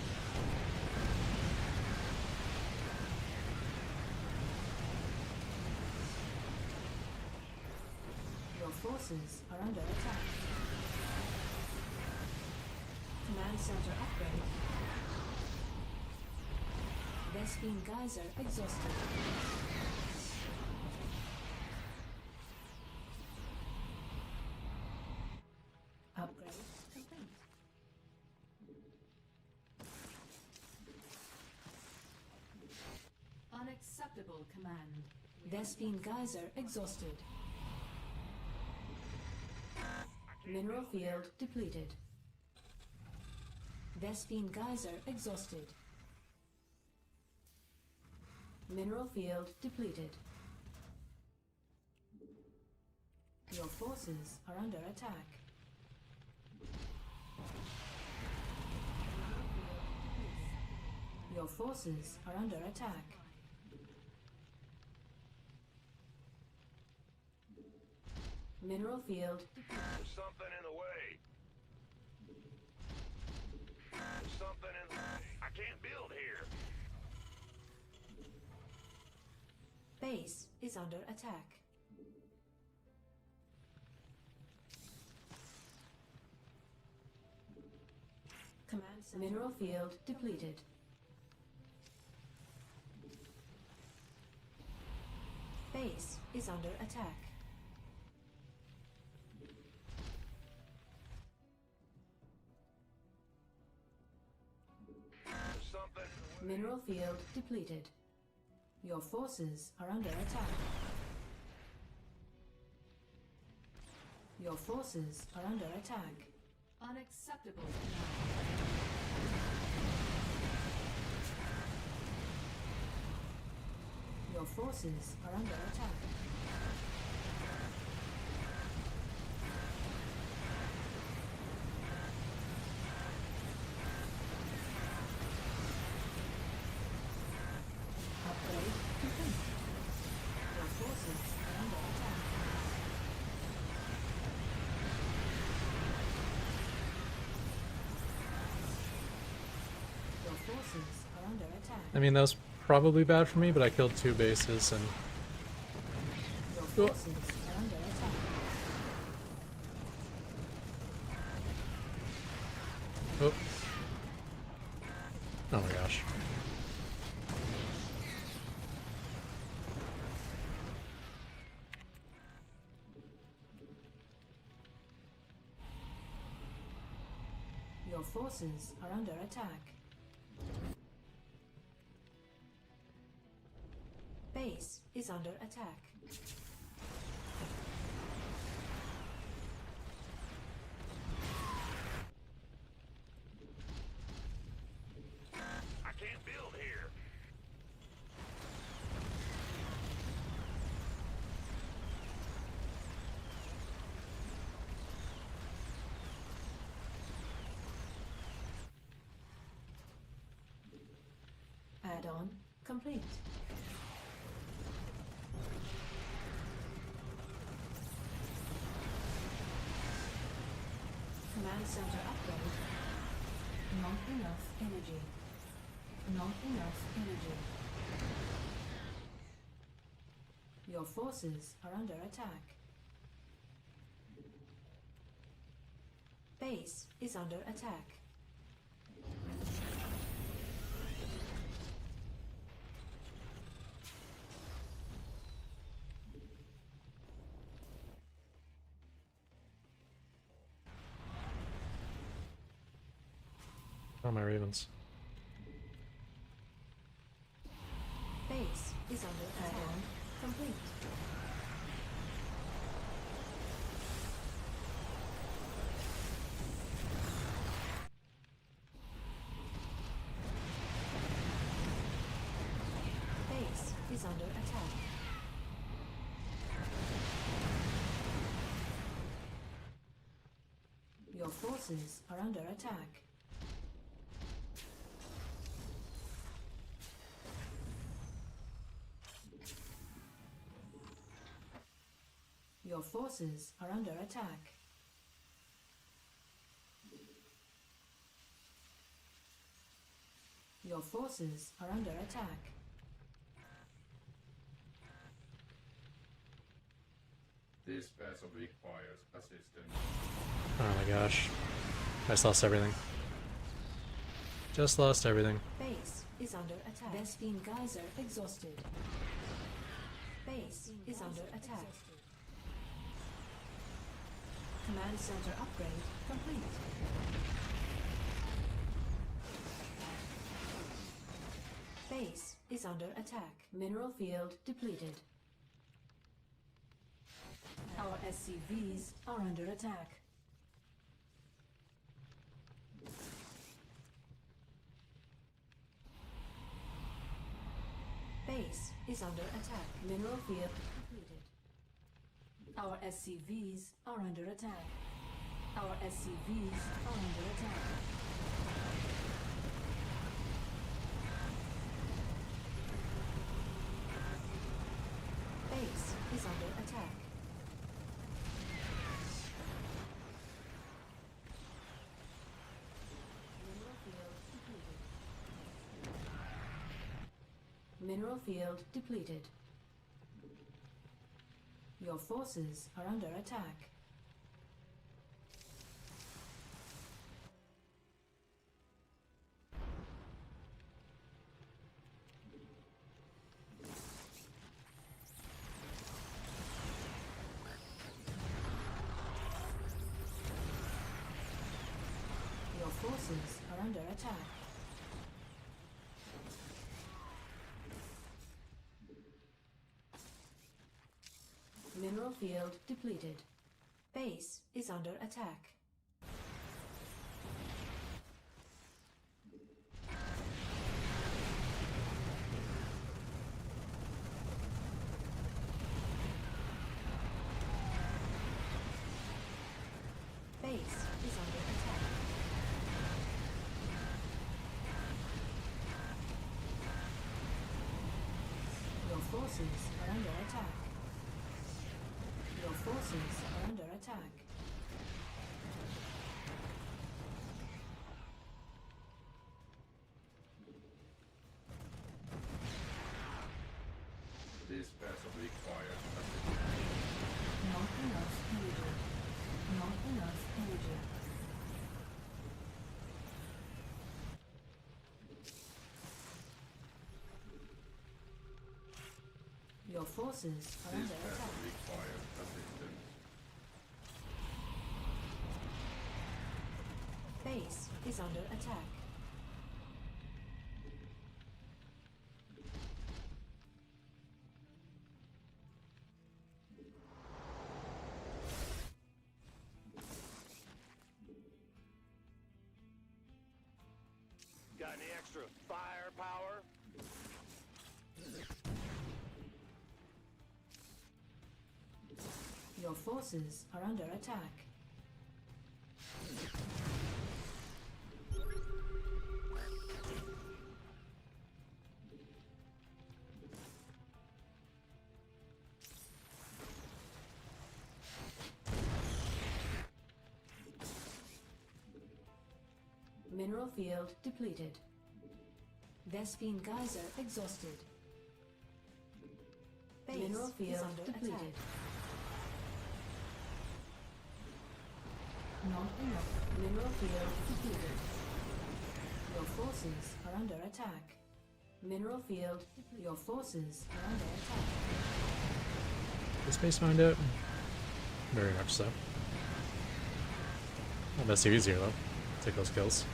Speaker 2: Your forces are under attack. Command center upgrade. Vespine geyser exhausted. Upgrade complete. Unacceptable command. Vespine geyser exhausted. Mineral field depleted. Vespine geyser exhausted. Mineral field depleted. Your forces are under attack. Your forces are under attack. Mineral field depleted.
Speaker 3: There's something in the way. There's something in the way. I can't build here.
Speaker 2: Base is under attack. Command center. Mineral field depleted. Base is under attack.
Speaker 3: There's something in the way.
Speaker 2: Mineral field depleted. Your forces are under attack. Your forces are under attack. Unacceptable. Your forces are under attack. Upgrade complete. Your forces are under attack. Your forces are under attack.
Speaker 1: I mean, that was probably bad for me, but I killed 2 bases and
Speaker 2: Your forces are under attack.
Speaker 1: oh, oh my gosh.
Speaker 2: Your forces are under attack. Base is under attack.
Speaker 3: I can't build here.
Speaker 2: Add-on complete. Command center upgrade. Not enough energy. Not enough energy. Your forces are under attack. Base is under attack.
Speaker 1: Oh, my ravens.
Speaker 2: Base is under add-on complete. Base is under attack. Your forces are under attack. Your forces are under attack. Your forces are under attack.
Speaker 4: This battle requires assistance.
Speaker 1: Oh my gosh. I just lost everything. Just lost everything.
Speaker 2: Base is under attack. Vespine Geyser exhausted. Base is under attack. Command center upgrade complete. Base is under attack. Mineral field depleted. Our SCVs are under attack. Base is under attack. Mineral field depleted. Our SCVs are under attack. Our SCVs are under attack. Base is under attack. Mineral field depleted. Your forces are under attack. Your forces are under attack. Mineral field depleted. Base is under attack. Base is under attack. Your forces are under attack. Your forces are under attack.
Speaker 4: This vessel requires assistance.
Speaker 2: Not enough energy. Not enough energy. Your forces are
Speaker 4: This
Speaker 2: under
Speaker 4: vessel
Speaker 2: attack.
Speaker 4: requires assistance.
Speaker 2: Base is under attack.
Speaker 3: Got any extra firepower?
Speaker 2: Your forces are under attack. Mineral field depleted. Vespine geyser exhausted. Base mineral field under depleted. Attack. Not enough. Mineral field depleted. Your forces are under attack. Mineral field. Your forces are under attack.
Speaker 1: This base find out? Very much so. Well, that's easier though. Take those kills.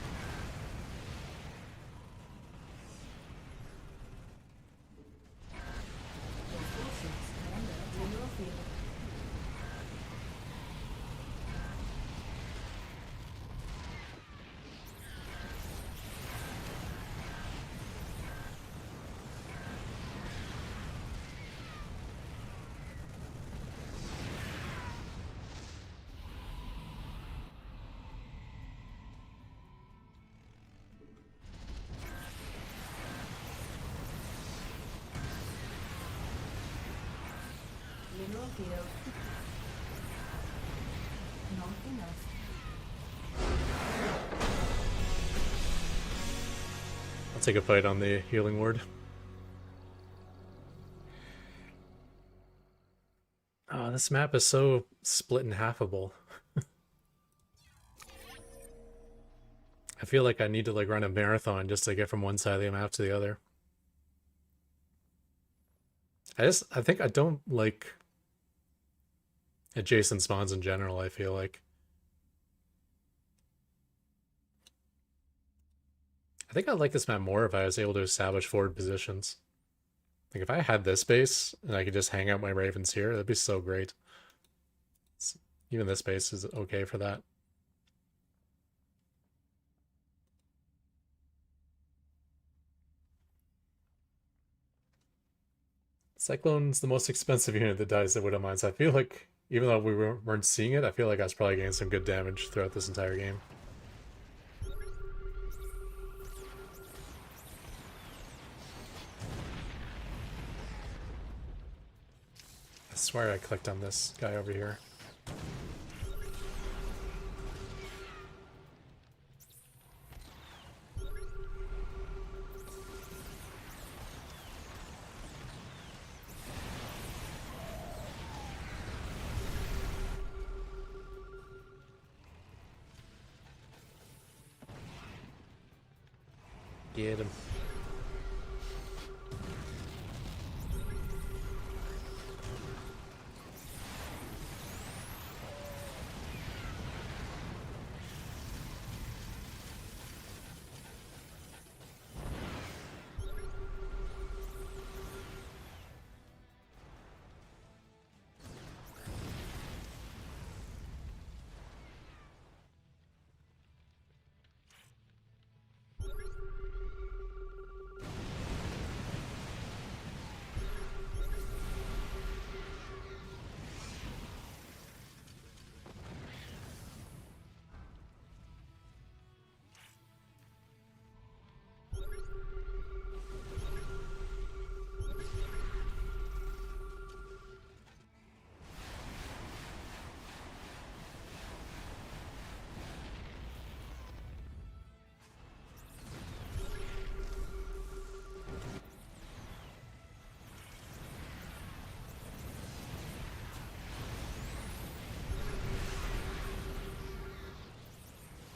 Speaker 2: Your forces are under attack. Mineral field. Mineral field. Not enough.
Speaker 1: I'll take a fight on the healing ward. Oh, this map is so split and halfable. I feel like I need to like run a marathon just to get from one side of the map to the other. I think I don't like adjacent spawns in general, I feel like. I think I'd like this map more if I was able to establish forward positions. Like if I had this base and I could just hang out my ravens here, that'd be so great. Even this base is okay for that. Cyclone's the most expensive unit that dies at Widow Mines. I feel like, even though we weren't seeing it, I feel like I was probably getting some good damage throughout this entire game. I swear I clicked on this guy over here. Get him.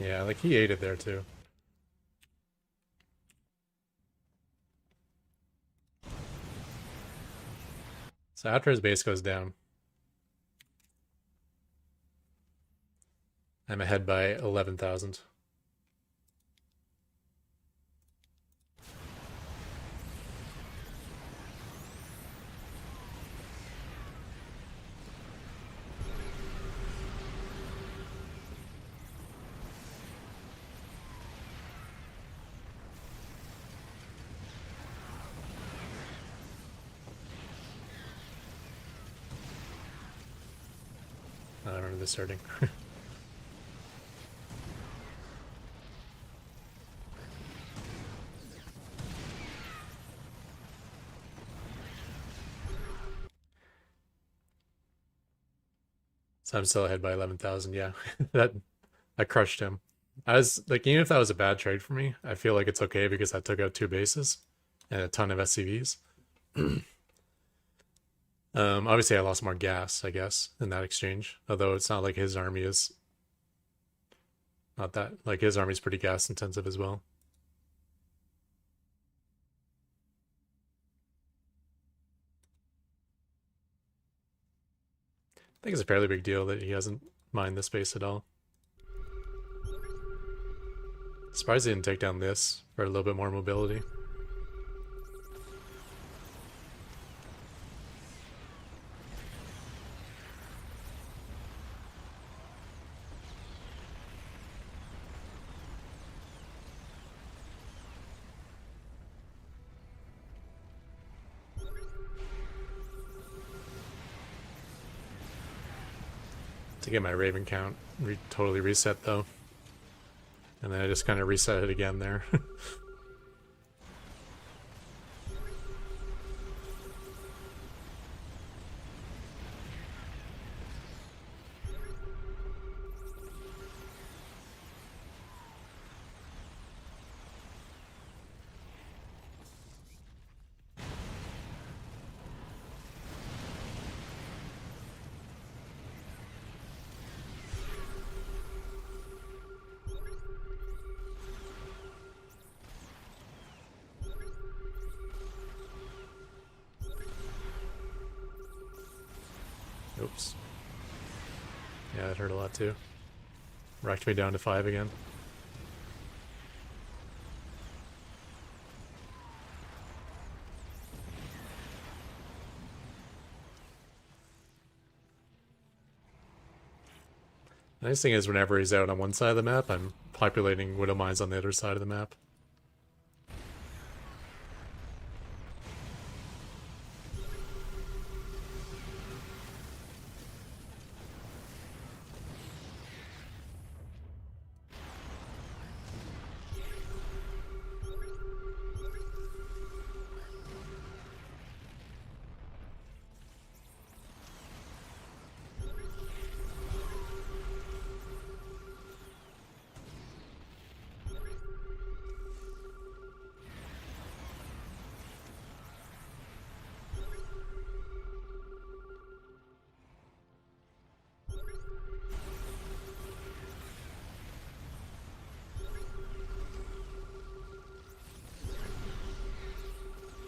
Speaker 1: Yeah, like he ate it there too. So after his base goes down, I'm ahead by 11,000. I don't remember this starting. So I'm still ahead by 11,000. Yeah, that I crushed him. I was like, even if that was a bad trade for me, I feel like it's okay because I took out 2 bases and a ton of SCVs. Obviously, I lost more gas, I guess, in that exchange. Although it's not like his army is not that like his army's pretty gas intensive as well. I think it's a fairly big deal that he hasn't mined the space at all. Surprised he didn't take down this for a little bit more mobility. To get my Raven count totally reset though. And then I just kind of reset it again there. Oops. Yeah, that hurt a lot too. Racked me down to 5 again. The nice thing is whenever he's out on one side of the map, I'm populating Widow Mines on the other side of the map.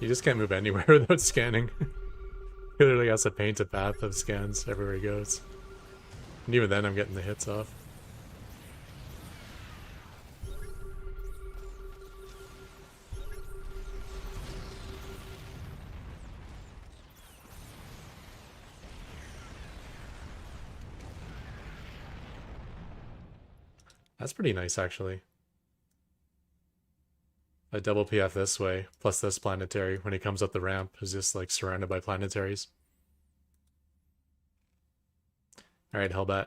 Speaker 1: You just can't move anywhere without scanning. He literally has to paint a path of scans everywhere he goes. And even then I'm getting the hits off. That's pretty nice actually. A double PF this way, plus this planetary when he comes up the ramp is just like surrounded by planetaries. Alright, Hellbat.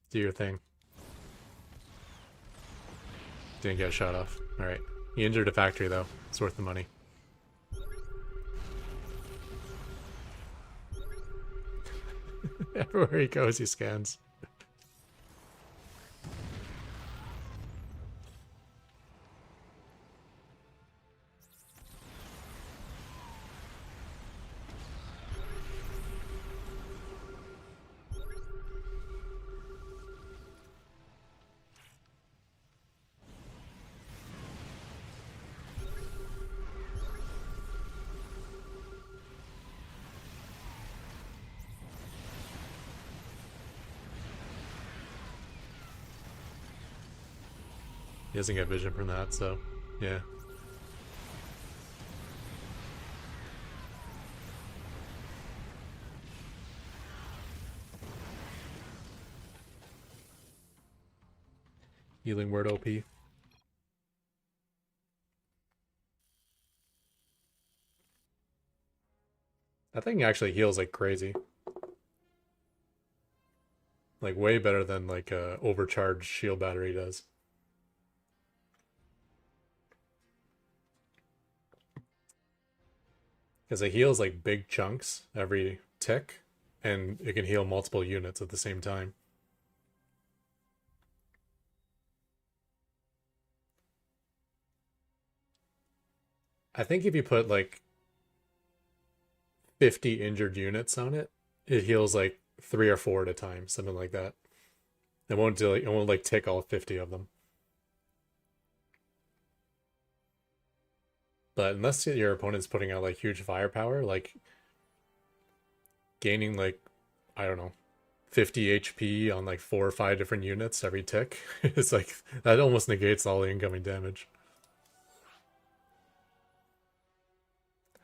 Speaker 1: Do your thing. Didn't get a shot off. Alright. He injured a factory though. It's worth the money. Everywhere he goes, he scans. He doesn't get vision from that, so yeah. Healing word OP. That thing actually heals like crazy. Like way better than like a overcharged shield battery does. Because it heals like big chunks every tick, and it can heal multiple units at the same time. I think if you put like 50 injured units on it, it heals like 3 or 4 at a time, something like that. It won't do it won't like tick all 50 of them. But unless your opponent's putting out like huge firepower, like gaining like, I don't know, 50 HP on like 4 or 5 different units every tick, it's like that almost negates all the incoming damage.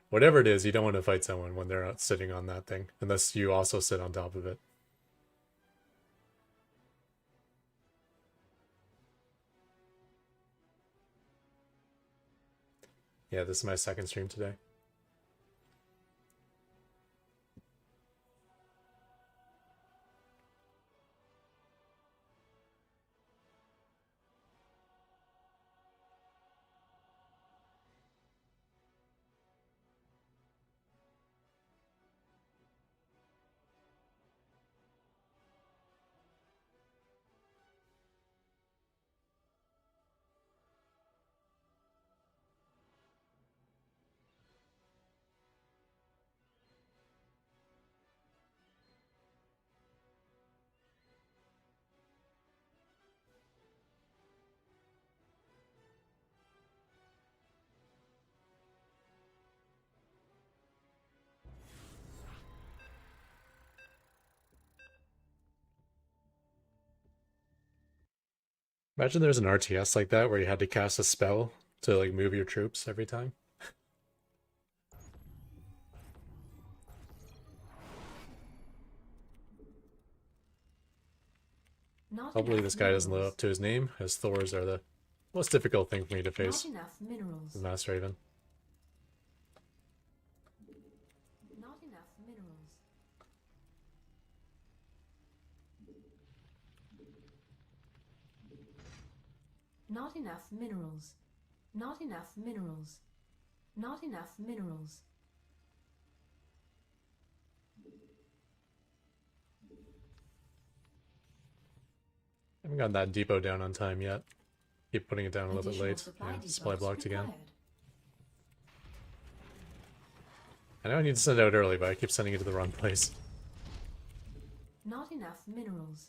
Speaker 1: Whatever it is, you don't want to fight someone when they're not sitting on that thing, unless you also sit on top of it. Yeah, this is my second stream today. Imagine there's an RTS like that where you had to cast a spell to like move your troops every time.
Speaker 2: Not
Speaker 1: Hopefully
Speaker 2: enough
Speaker 1: this guy doesn't live
Speaker 2: minerals.
Speaker 1: up to his name, as Thors are the most difficult thing for me to
Speaker 2: Not
Speaker 1: face.
Speaker 2: enough minerals.
Speaker 1: The Mass Raven.
Speaker 2: Not enough minerals. Not enough minerals. Not enough minerals. Not enough minerals.
Speaker 1: I haven't gotten that depot down on time yet. Keep putting it down a little bit
Speaker 2: Additional
Speaker 1: late.
Speaker 2: supply
Speaker 1: Yeah, supply
Speaker 2: depots
Speaker 1: blocked again.
Speaker 2: required.
Speaker 1: I know I need to send it out early, but I keep sending it to the wrong place.
Speaker 2: Not enough minerals.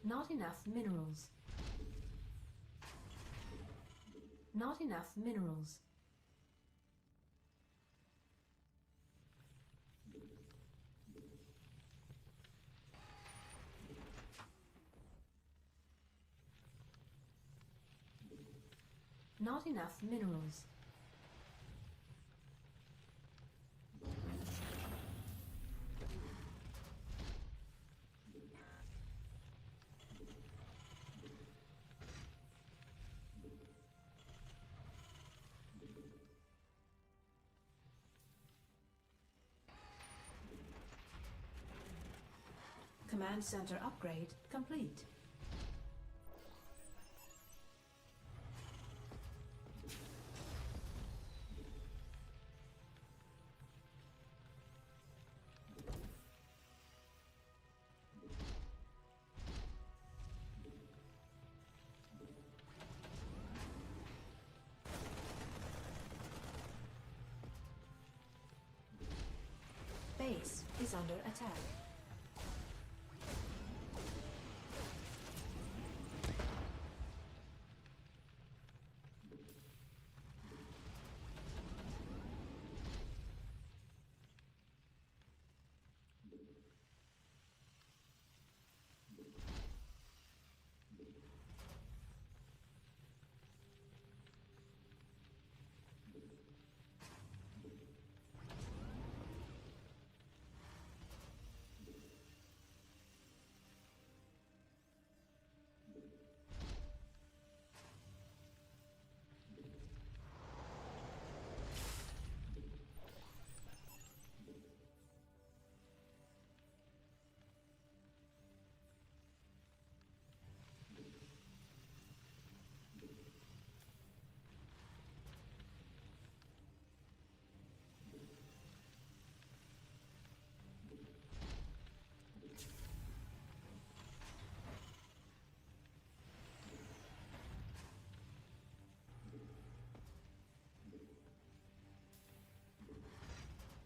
Speaker 2: Not enough minerals. Not enough minerals. Not enough minerals. Command center upgrade complete. is under attack.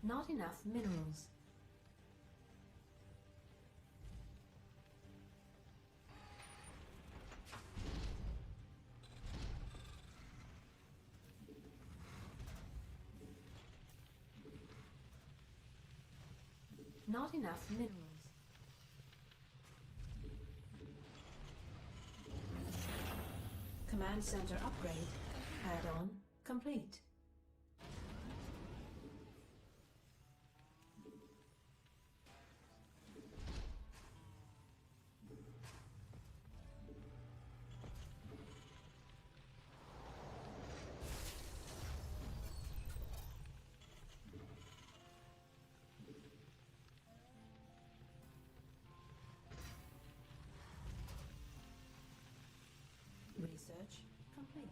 Speaker 2: Not enough minerals. Not enough minerals. Command center upgrade. Add-on complete. Research complete.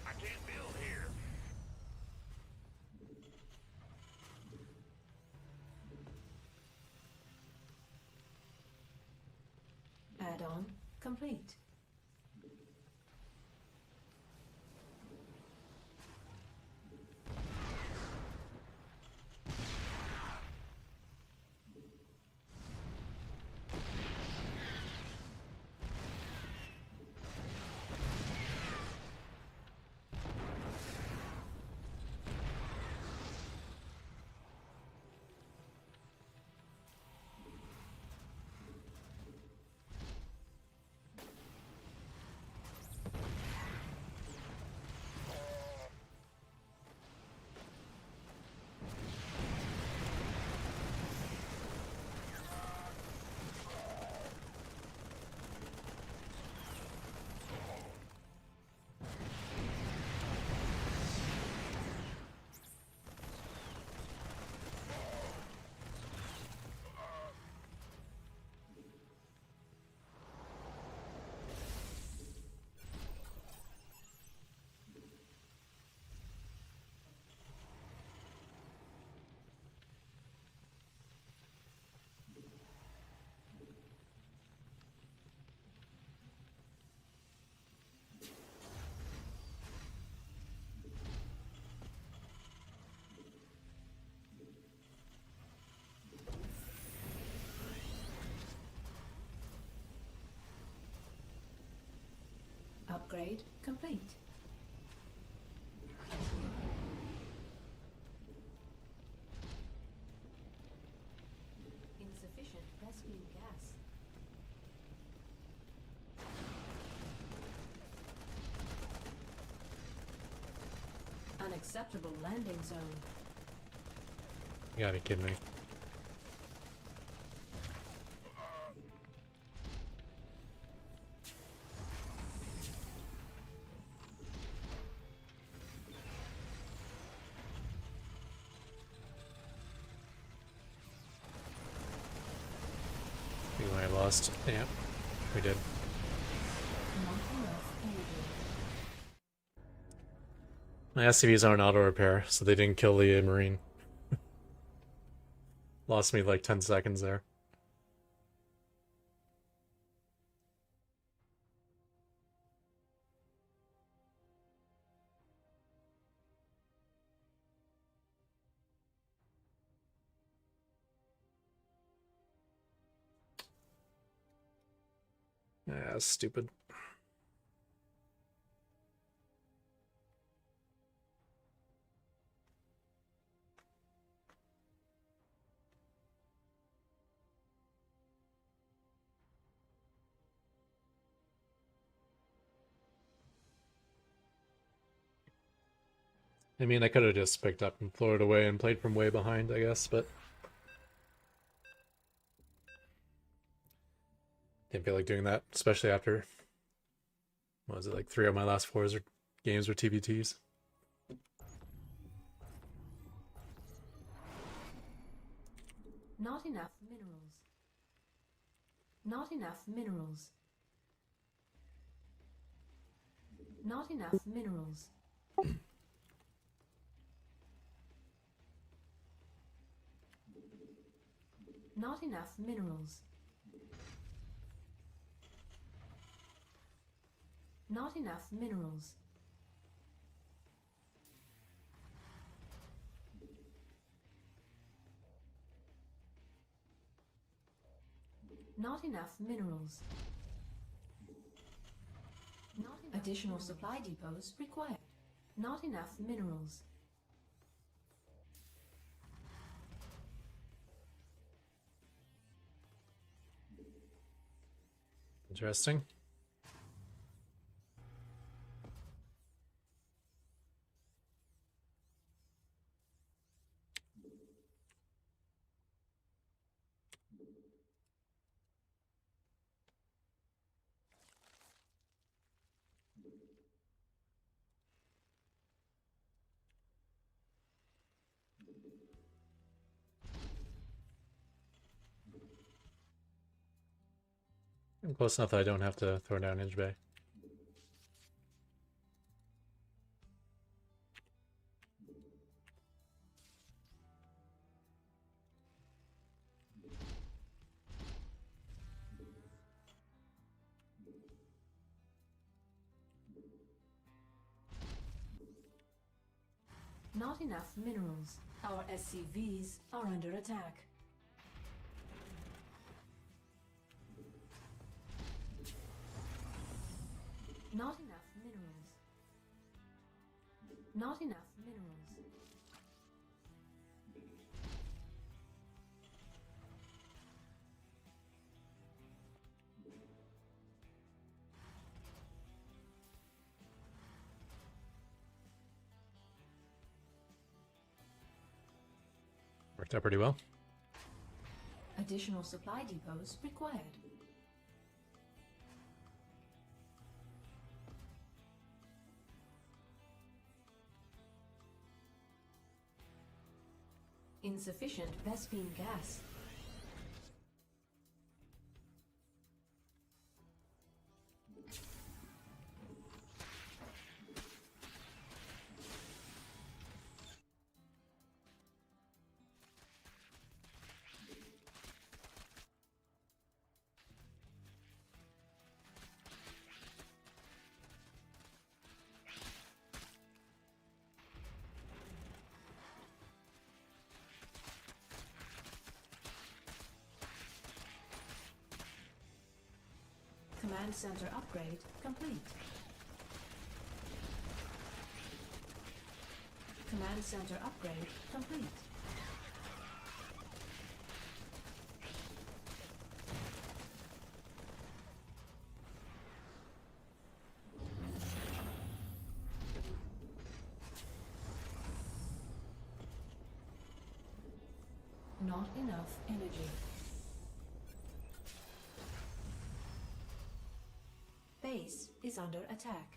Speaker 3: I can't build here.
Speaker 2: Add-on complete. Upgrade complete. Insufficient Vespene gas. Unacceptable landing zone.
Speaker 1: You gotta be kidding me. We might have lost. Yeah, we did.
Speaker 2: Not enough energy.
Speaker 1: My SCVs aren't auto repair, so they didn't kill the Marine. Lost me like 10 seconds there. Yeah, stupid. I mean, I could have just picked up and thrown it away and played from way behind, I guess, but didn't feel like doing that, especially after, what was it, like 3 of my last 4 games were TBTs.
Speaker 2: Not enough minerals. Not enough minerals. Not enough minerals. Not enough minerals. Not enough minerals. Not enough minerals. Not enough additional supply depots required. Not enough minerals.
Speaker 1: Interesting. I'm close enough that I don't have to throw down Inch Bay.
Speaker 2: Not enough minerals. Our SCVs are under attack. Not enough minerals. Not enough minerals.
Speaker 1: Worked out pretty well.
Speaker 2: Additional supply depots required. Insufficient Vespine gas. Command center upgrade complete. Command center upgrade complete. Not enough energy. Base is under attack.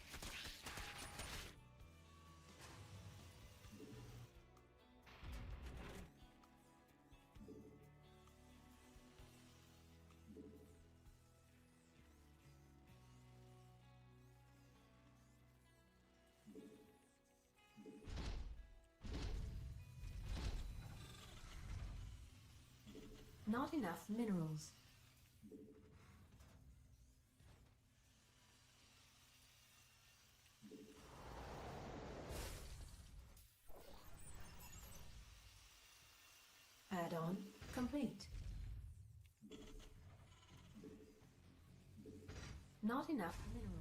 Speaker 2: Not enough minerals. Add-on complete. Not enough minerals.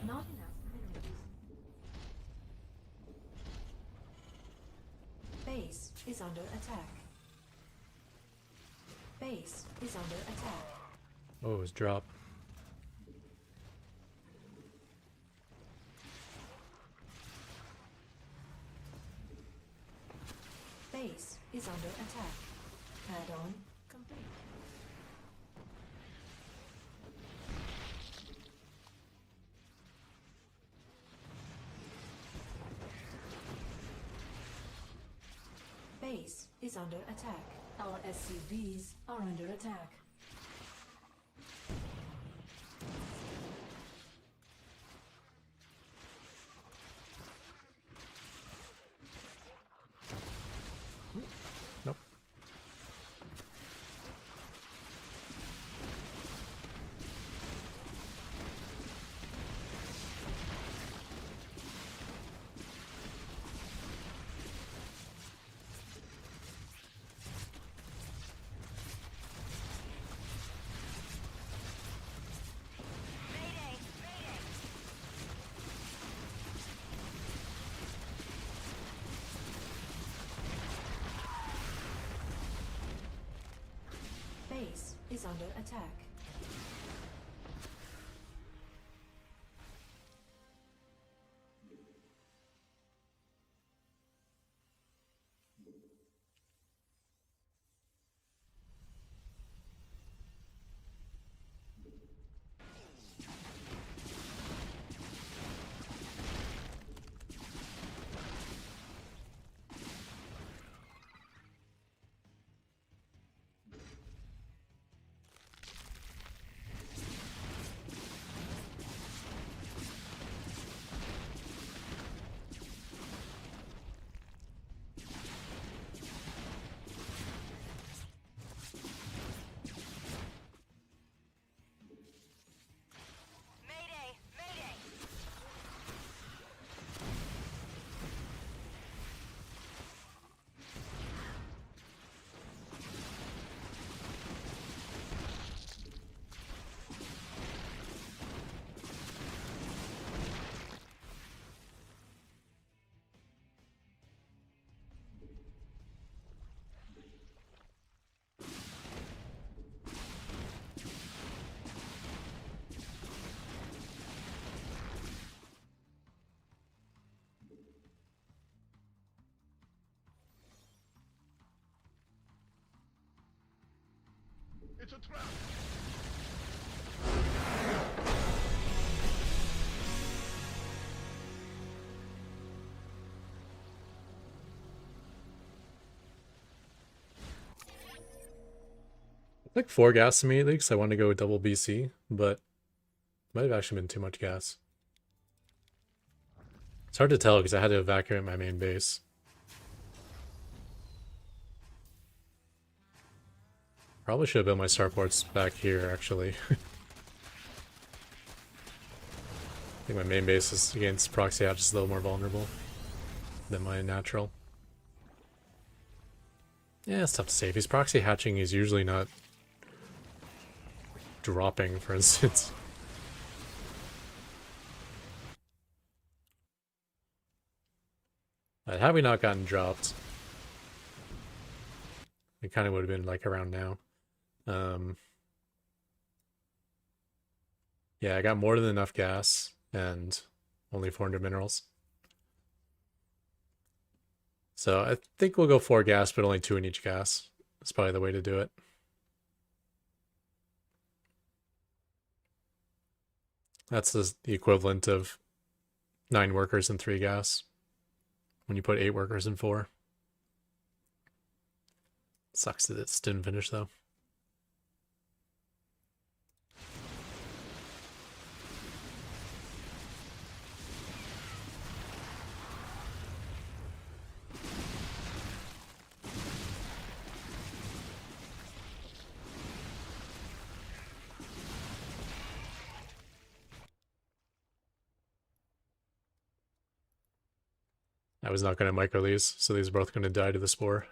Speaker 2: Not enough minerals. Base is under attack. Base is under attack.
Speaker 1: Oh, it was drop.
Speaker 2: Base is under attack. Add-on complete. Base is under attack. Our SCVs are under attack.
Speaker 1: Nope.
Speaker 2: Base is under attack.
Speaker 3: It's a trap!
Speaker 1: It's like 4 gas immediately because I wanted to go double BC, but might have actually been too much gas. It's hard to tell because I had to evacuate my main base. Probably should have built my starports back here, actually. I think my main base is against proxy hatch is a little more vulnerable than my natural. Yeah, it's tough to say. If he's proxy hatching, he's usually not dropping, for instance. Had we not gotten dropped, it kind of would have been like around now. Yeah, I got more than enough gas and only 400 minerals. So I think we'll go 4 gas, but only 2 in each gas. That's probably the way to do it. That's the equivalent of 9 workers and 3 gas when you put 8 workers in 4. Sucks that it didn't finish though. I was not going to micro these, so these are both going to die to the spore.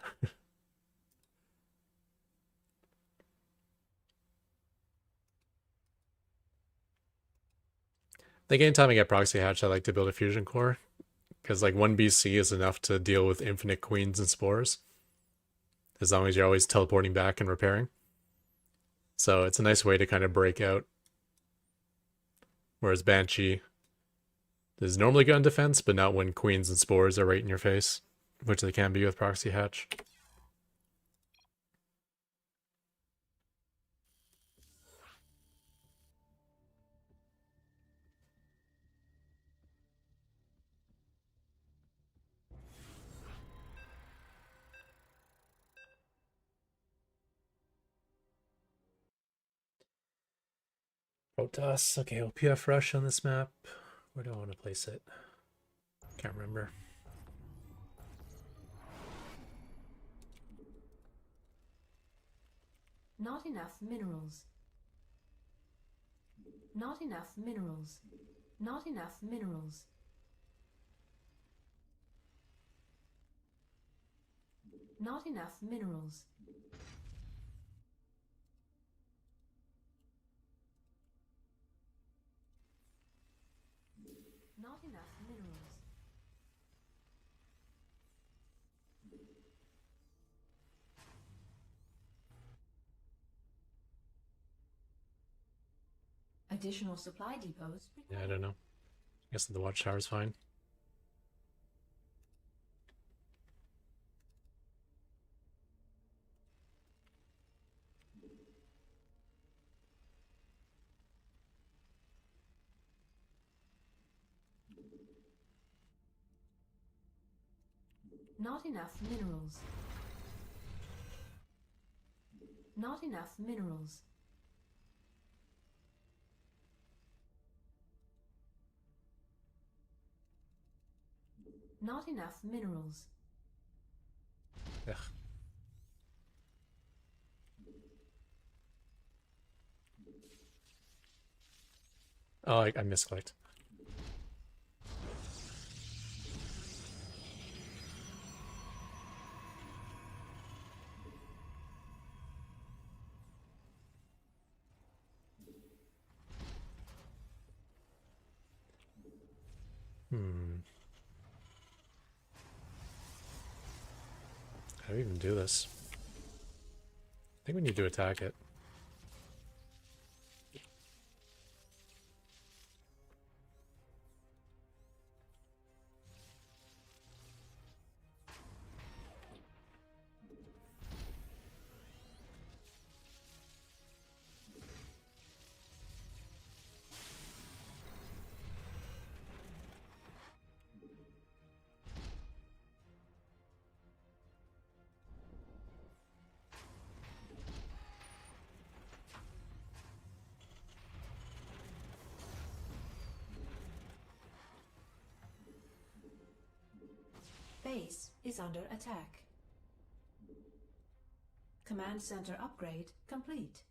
Speaker 1: I think anytime I get proxy hatch, I like to build a fusion core, because like 1 BC is enough to deal with infinite queens and spores, as long as you're always teleporting back and repairing. So it's a nice way to kind of break out. Whereas Banshee is normally good on defense, but not when queens and spores are right in your face, which they can be with proxy hatch. Protoss. Okay, OPF rush on this map. Where do I want to place it? Can't remember.
Speaker 2: Not enough minerals. Not enough minerals. Not enough minerals. Not enough minerals. Not enough minerals. Additional supply depots
Speaker 1: Yeah, I
Speaker 2: required.
Speaker 1: don't know. I guess the watchtower's fine.
Speaker 2: Not enough minerals. Not enough minerals. Not enough minerals.
Speaker 1: Ugh. Oh, I misclicked. How do we even do this? I think we need to attack it.
Speaker 2: Base is under attack. Command center upgrade complete.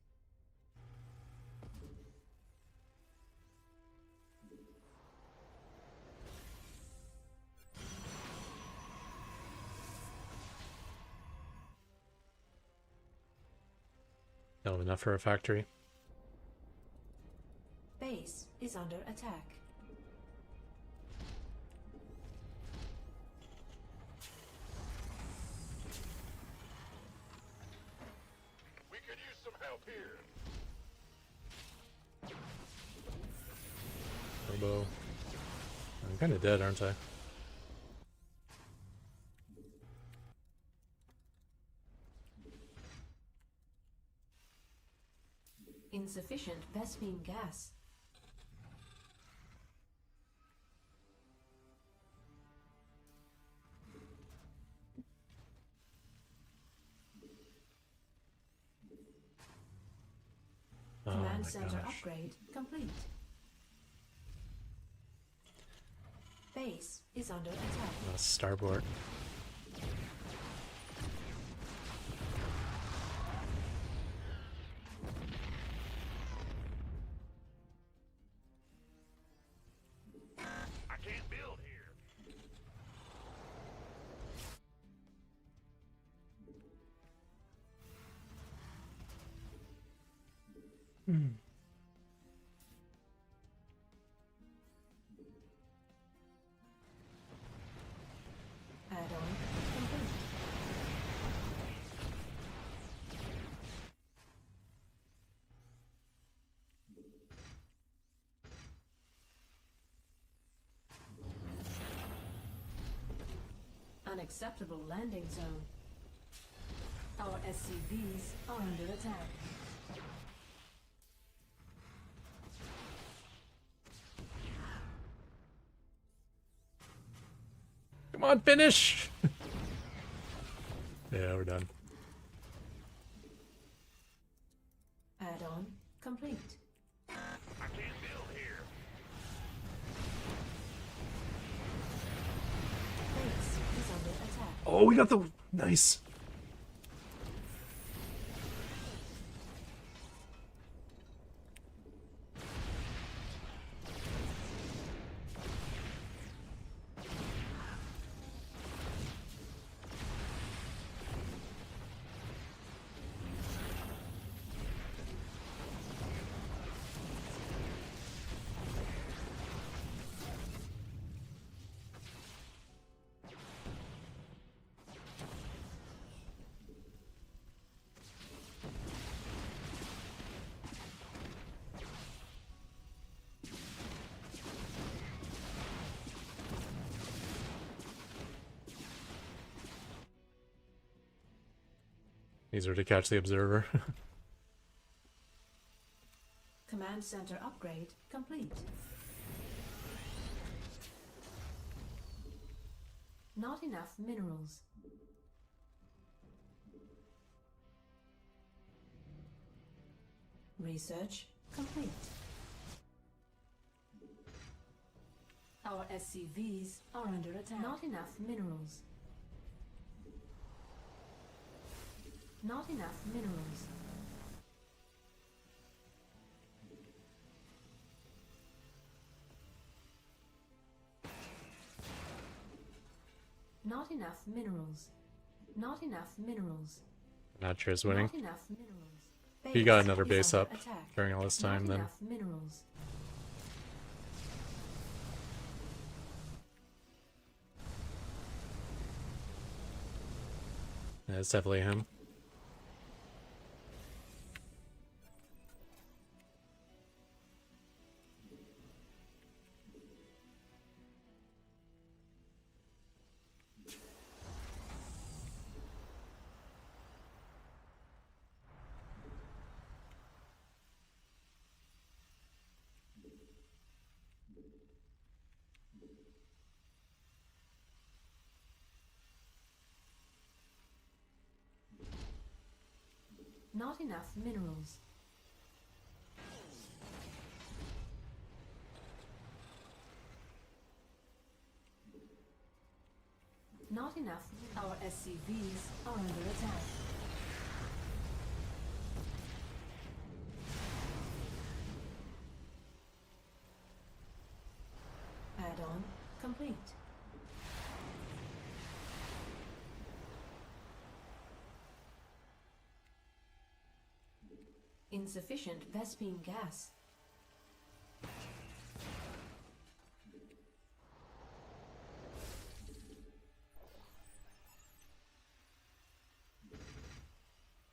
Speaker 1: No, enough for a factory.
Speaker 2: Base is under attack.
Speaker 3: We could use some help here.
Speaker 1: Turbo. I'm kind of dead, aren't I?
Speaker 2: Insufficient Vespine gas. Command center
Speaker 1: gosh.
Speaker 2: upgrade complete. Base is under attack.
Speaker 1: Starboard.
Speaker 3: I can't build here.
Speaker 2: Add-on complete. Unacceptable landing zone. Our SCVs are under attack.
Speaker 1: Come on, finish! Yeah, we're done.
Speaker 2: Add-on complete.
Speaker 3: I can't build here.
Speaker 2: Base is under attack.
Speaker 1: Oh, we got the... Nice. These are to catch the observer.
Speaker 2: Command center upgrade complete. Not enough minerals. Research complete. Our SCVs are under attack. Not enough minerals. Not enough minerals. Not enough minerals. Not enough minerals.
Speaker 1: Not sure is winning.
Speaker 2: Not enough minerals.
Speaker 1: He got
Speaker 2: Base
Speaker 1: another
Speaker 2: is
Speaker 1: base
Speaker 2: under
Speaker 1: up
Speaker 2: attack.
Speaker 1: during all this time
Speaker 2: Not
Speaker 1: then.
Speaker 2: enough minerals.
Speaker 1: Yeah, it's definitely him.
Speaker 2: Not enough minerals. Not enough. Our SCVs are under attack. Add-on complete. Insufficient Vespine gas.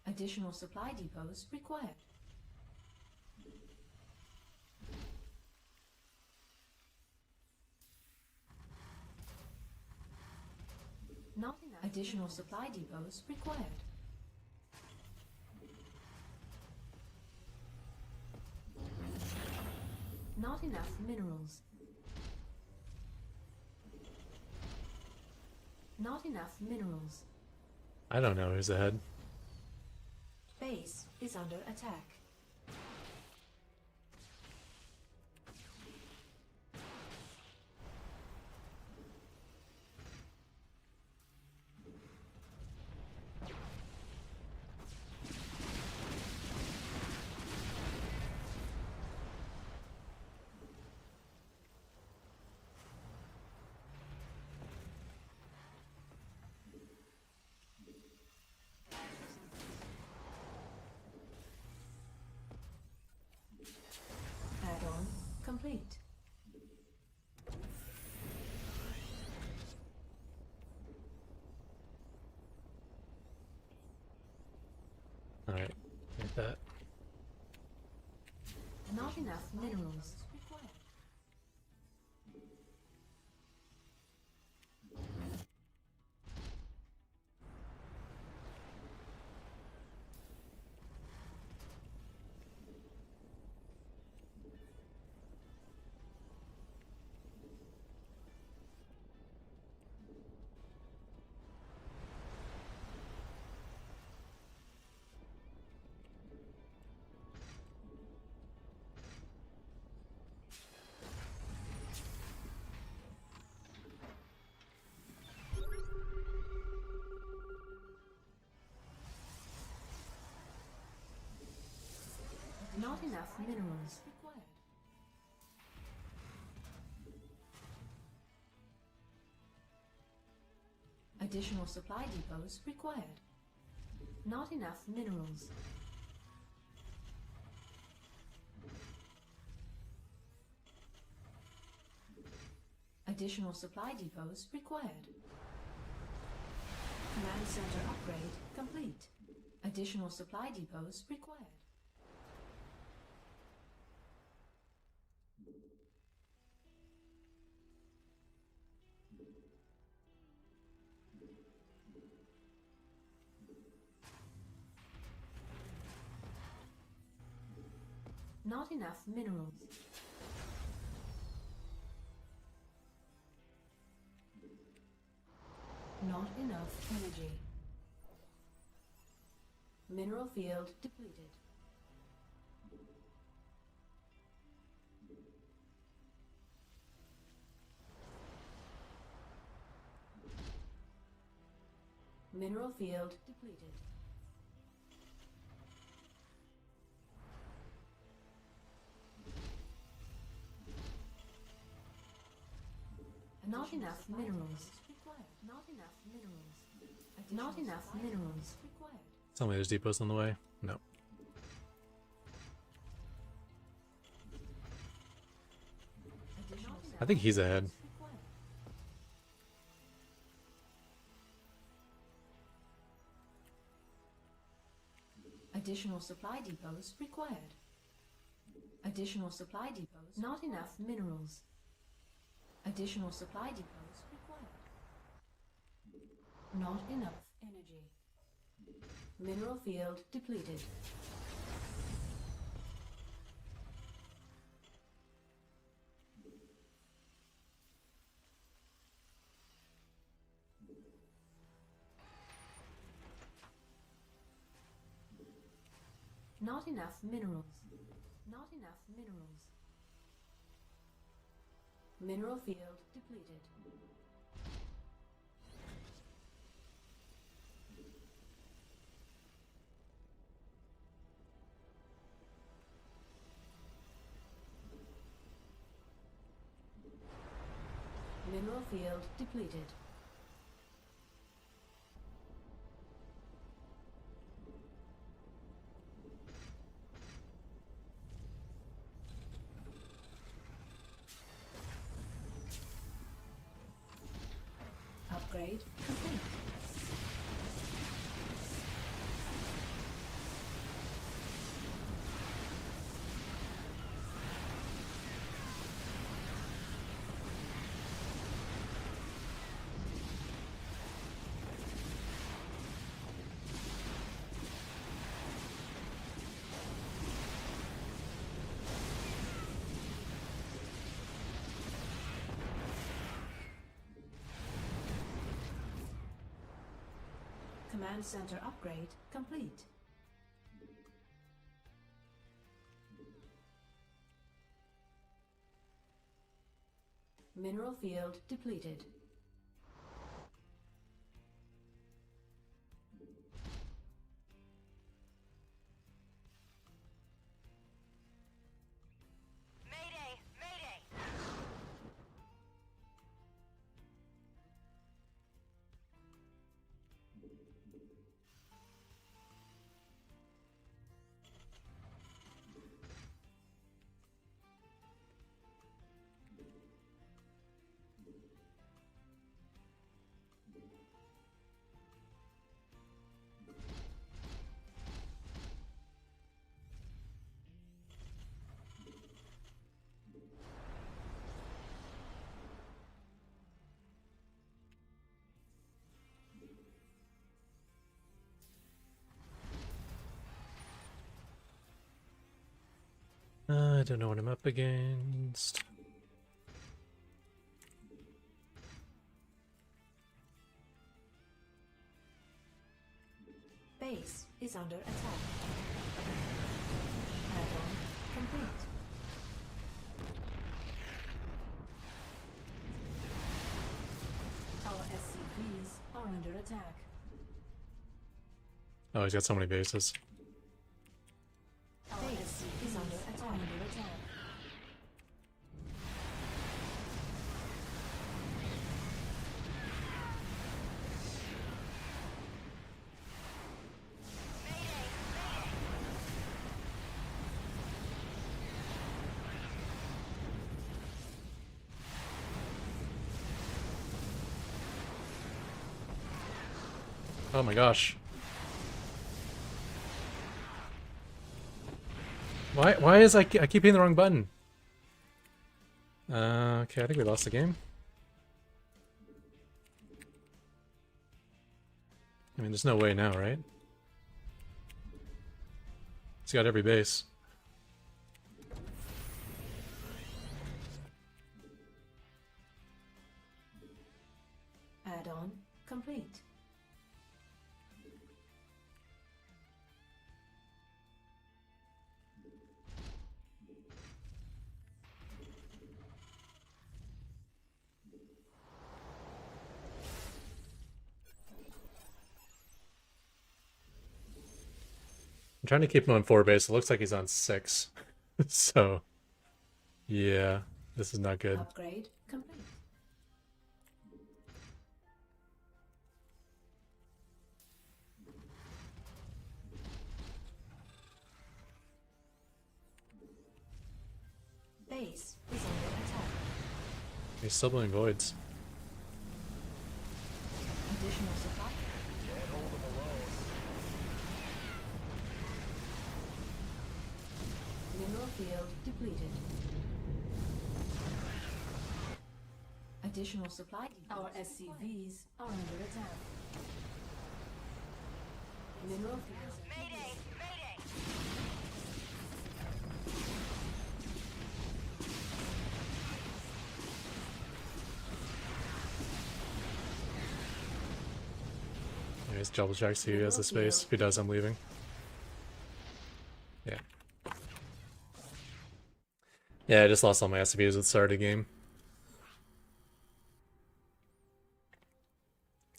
Speaker 2: Additional supply depots required. Not enough. Additional supply depots required. Not enough minerals. Not enough minerals.
Speaker 1: I don't know who's ahead.
Speaker 2: Base is under attack. complete.
Speaker 1: Alright, like that.
Speaker 2: Not enough minerals required. Not enough minerals required. Additional supply depots required. Not enough minerals. Additional supply depots required. Command center upgrade complete. Additional supply depots required. Not enough minerals. Not enough energy. Mineral field depleted. Mineral field depleted. Not enough minerals required. Not enough minerals. Not enough minerals required.
Speaker 1: Tell me there's depots on the way? No. I think he's ahead.
Speaker 2: Additional supply depots required. Additional supply depots. Not enough minerals. Additional supply depots required. Not enough energy. Mineral field depleted. Not enough minerals. Not enough minerals. Mineral field depleted. Mineral field depleted. Upgrade complete. Command center upgrade complete. Mineral field depleted.
Speaker 5: Mayday! Mayday!
Speaker 1: I don't know what I'm up against.
Speaker 2: Base is under attack. Add-on complete. Our SCVs are under attack.
Speaker 1: Oh, he's got so many bases.
Speaker 2: Our base is under attack.
Speaker 1: Oh my gosh. Why is I keep hitting the wrong button? Okay, I think we lost the game. I mean, there's no way now, right? He's got every base.
Speaker 2: Add-on complete.
Speaker 1: I'm trying to keep him on 4 base. It looks like he's on 6. So, yeah, this is not good.
Speaker 2: Upgrade complete. Base is under attack.
Speaker 1: He's still blowing voids.
Speaker 2: Additional supply. Mineral field depleted. Additional supply. Our SCVs are under attack. Mineral field.
Speaker 5: Mayday! Mayday!
Speaker 1: Anyways, double check, see who has the space. If he does, I'm leaving. Yeah. Yeah, I just lost all my SCVs at the start of the game.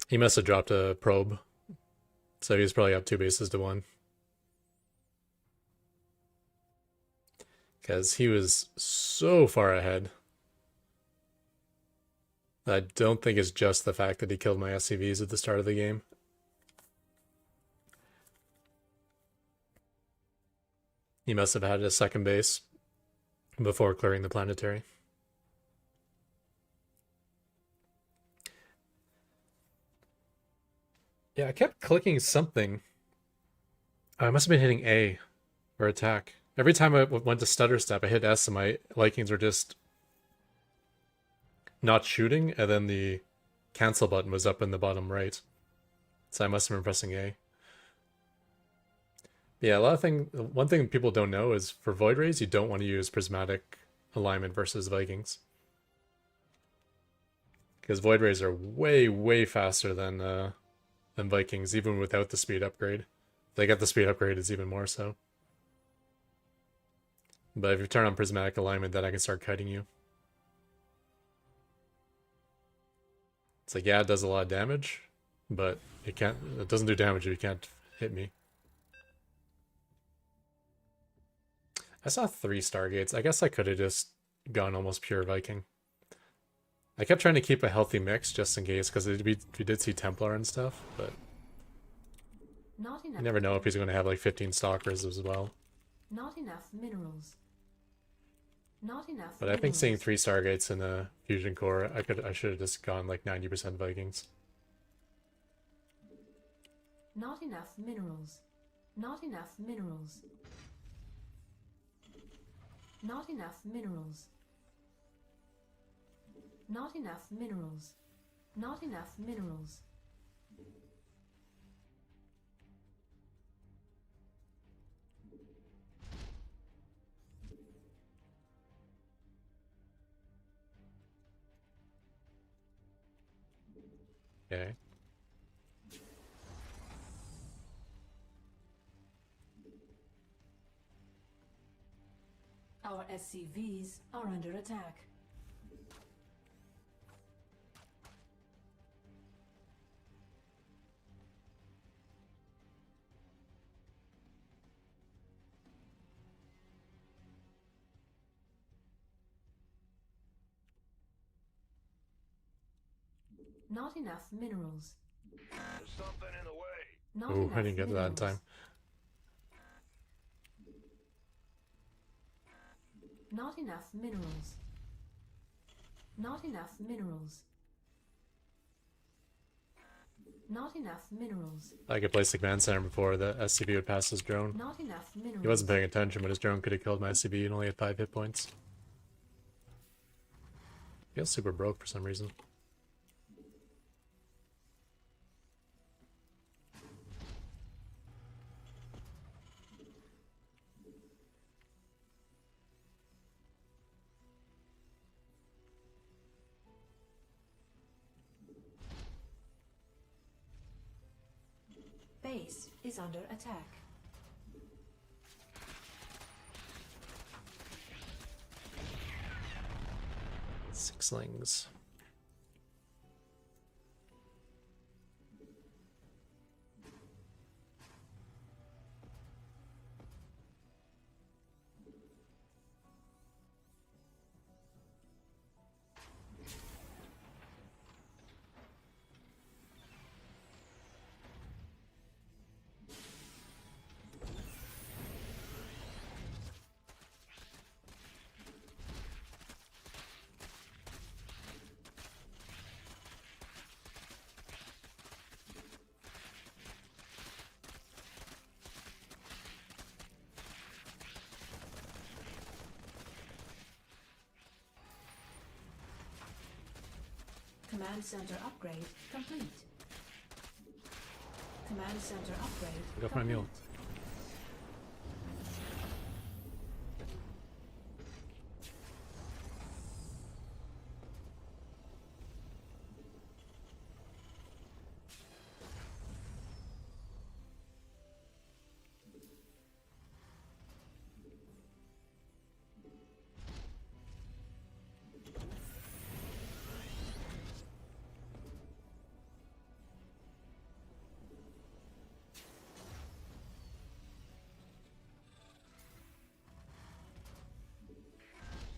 Speaker 1: He must have dropped a probe. So he's probably up 2 bases to 1. Because he was so far ahead. I don't think it's just the fact that he killed my SCVs at the start of the game. He must have had a second base before clearing the planetary. Yeah, I kept clicking something. I must have been hitting A or attack. Every time I went to stutter step, I hit S and my Vikings were just not shooting, and then the cancel button was up in the bottom right. So I must have been pressing A. Yeah, one thing people don't know is for Void Rays, you don't want to use prismatic alignment versus Vikings. Because Void Rays are way, way faster than Vikings, even without the speed upgrade. They get the speed upgrade, it's even more so. But if you turn on prismatic alignment, then I can start kiting you. It's like, yeah, it does a lot of damage, but it doesn't do damage if you can't hit me. I saw 3 Stargates. I guess I could have just gone almost pure Viking. I kept trying to keep a healthy mix just in case, because we did see Templar and stuff, but
Speaker 2: Not enough.
Speaker 1: you never know if he's going to have like 15 Stalkers as well.
Speaker 2: Not enough minerals. Not enough.
Speaker 1: But I think seeing 3 Stargates in a fusion core, I should have just gone like 90% Vikings.
Speaker 2: Not enough minerals. Not enough minerals. Not enough minerals. Not enough minerals. Not enough minerals.
Speaker 1: Okay.
Speaker 2: Our SCVs are under attack. Not enough minerals.
Speaker 3: There's something in the way.
Speaker 2: Not
Speaker 1: Ooh,
Speaker 2: enough
Speaker 1: I didn't get that in
Speaker 2: minerals.
Speaker 1: time.
Speaker 2: Not enough minerals. Not enough minerals. Not enough minerals.
Speaker 1: I could place the command center before the SCV would pass his drone.
Speaker 2: Not enough minerals.
Speaker 1: He wasn't paying attention, but his drone could have killed my SCV and only had 5 hit points. Feels super broke for some reason.
Speaker 2: Base is under attack.
Speaker 1: Sixlings.
Speaker 2: Command center upgrade complete. Command center upgrade
Speaker 1: Go for my mule.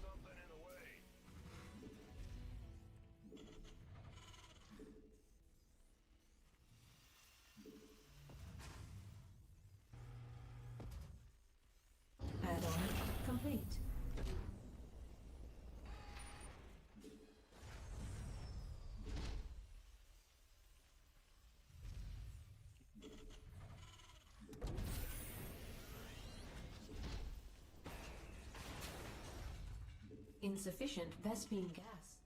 Speaker 3: Something in the way.
Speaker 2: Add-on complete. Insufficient Vespine gas.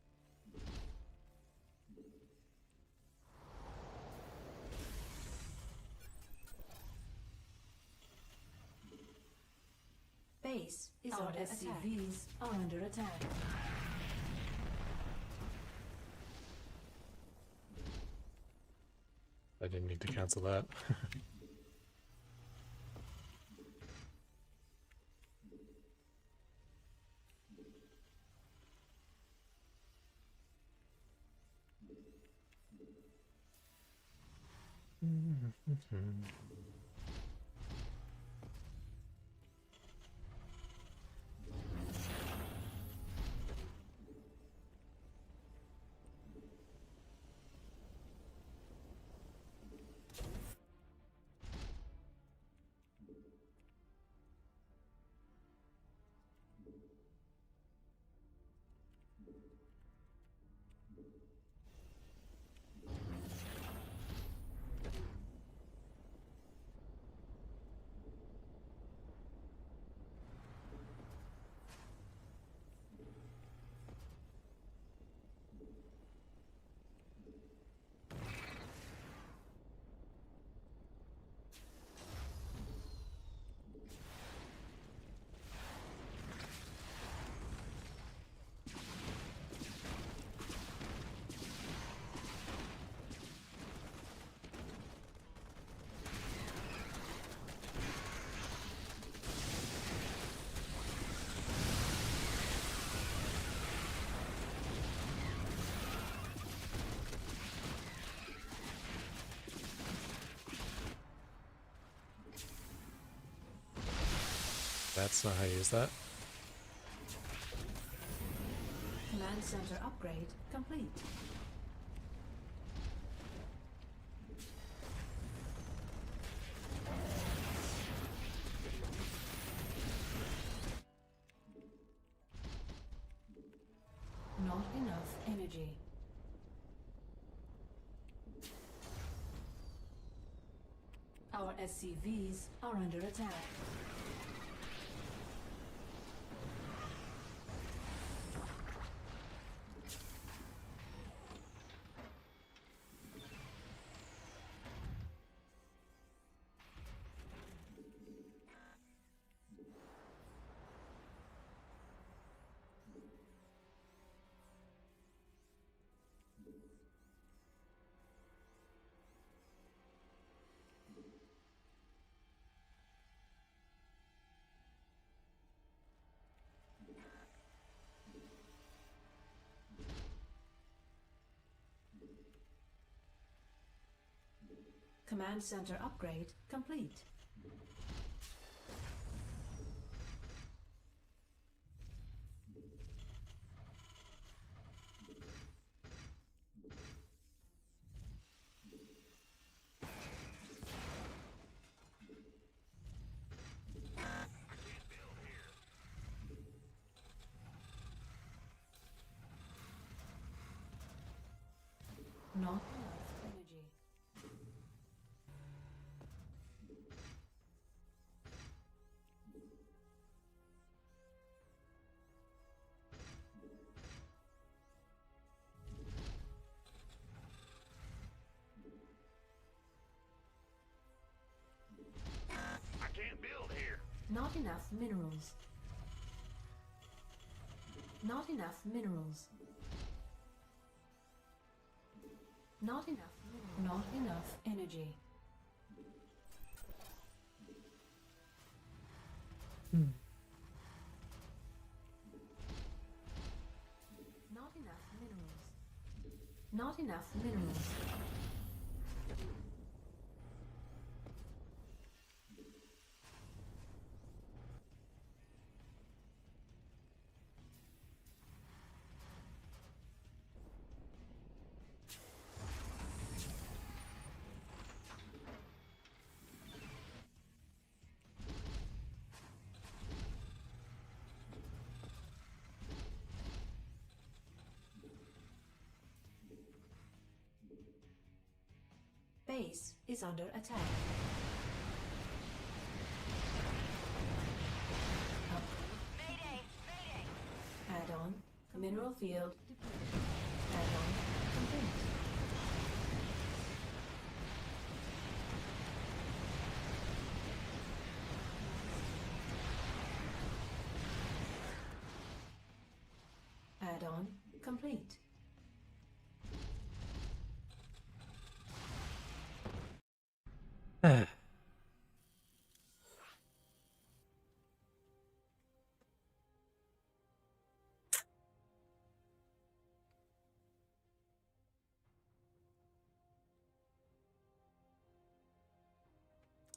Speaker 2: Base is
Speaker 5: Our
Speaker 2: under attack. SCVs are under attack.
Speaker 1: I didn't need to cancel that. That's not how you use that.
Speaker 2: Command center upgrade complete. Not enough energy. Our SCVs are under attack. Command center upgrade complete. Not enough energy.
Speaker 3: I can't build here.
Speaker 2: Not enough minerals. Not enough minerals. Not enough minerals. Not enough energy. Not enough minerals. Not enough minerals. Base is under attack.
Speaker 5: Mayday! Mayday!
Speaker 2: Add-on. Mineral field deployed. Add-on complete. Add-on complete.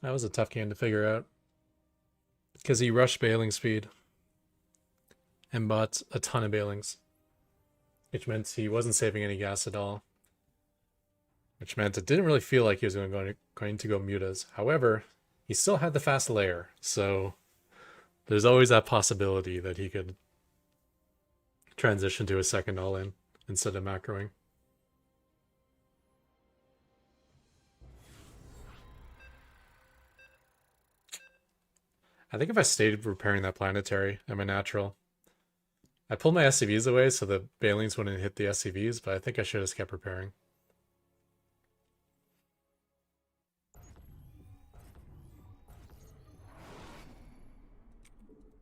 Speaker 1: That was a tough game to figure out. Because he rushed bailing speed and bought a ton of bailings. Which meant he wasn't saving any gas at all. Which meant it didn't really feel like he was going to go mutas. However, he still had the fast layer, so there's always that possibility that he could transition to a second all-in instead of macroing. I think if I stayed repairing that planetary at my natural, I pulled my SCVs away so the bailings wouldn't hit the SCVs, but I think I should have just kept repairing.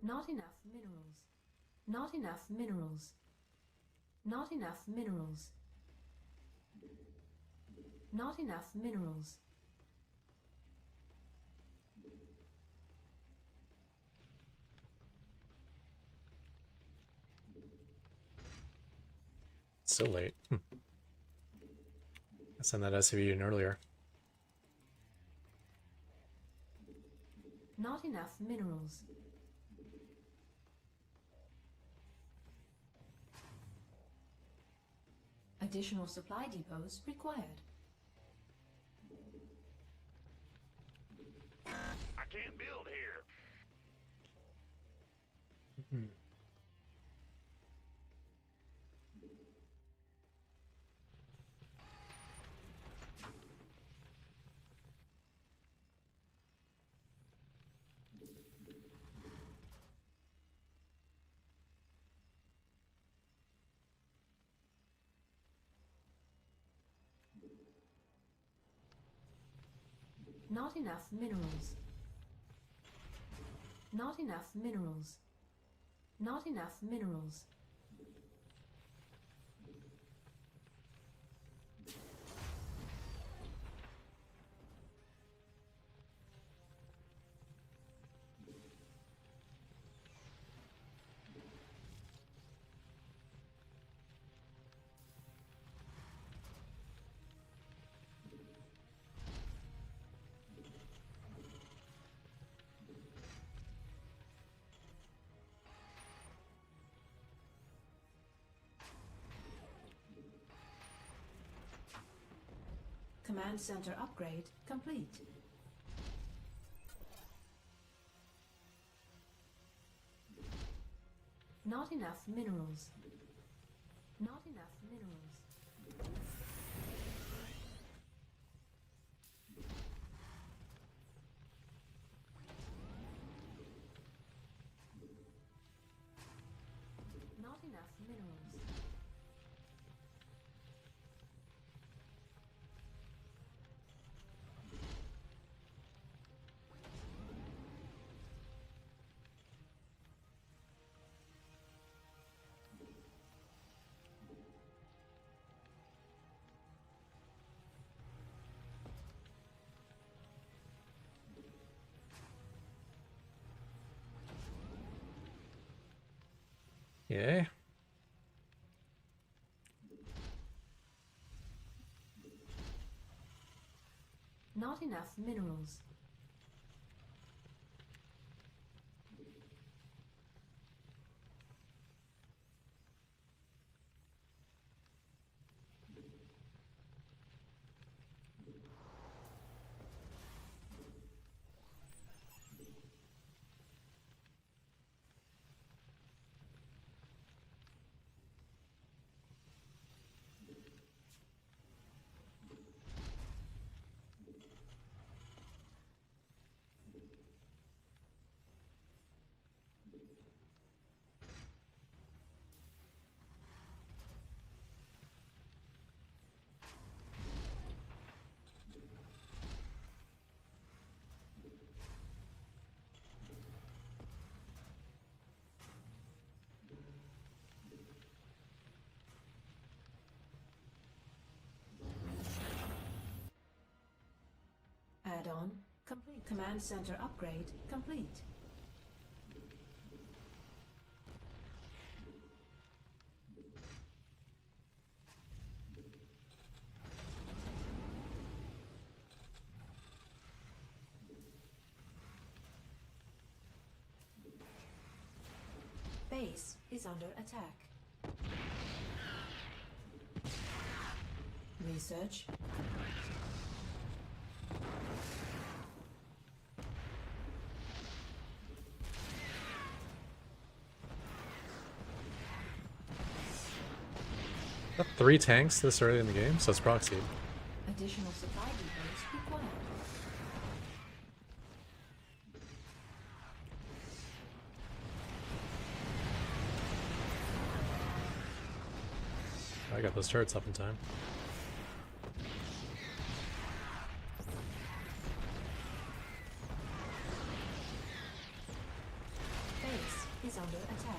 Speaker 2: Not enough minerals. Not enough minerals. Not enough minerals. Not enough minerals.
Speaker 1: It's so late. I sent that SCV in earlier.
Speaker 2: Not enough minerals. Additional supply depots required.
Speaker 3: I can't build here.
Speaker 2: Not enough minerals. Not enough minerals. Not enough minerals. Command center upgrade complete. Not enough minerals. Not enough minerals. Not enough minerals.
Speaker 1: Yeah.
Speaker 2: Not enough minerals. Add-on complete. Command center upgrade complete. Base is under attack. Research.
Speaker 1: Got 3 tanks this early in the game, so it's proxied.
Speaker 2: Additional supply depots required.
Speaker 1: I got those turrets up in time.
Speaker 2: Base is under attack.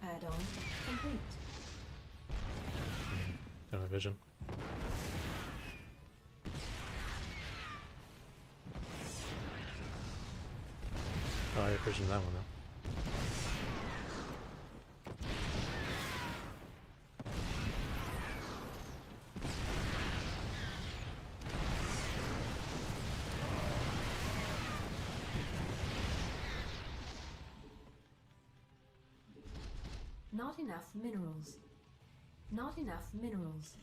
Speaker 2: Add-on complete. complete.
Speaker 1: Got my vision. Oh, I visioned that one though.
Speaker 2: Not enough minerals. Not enough minerals.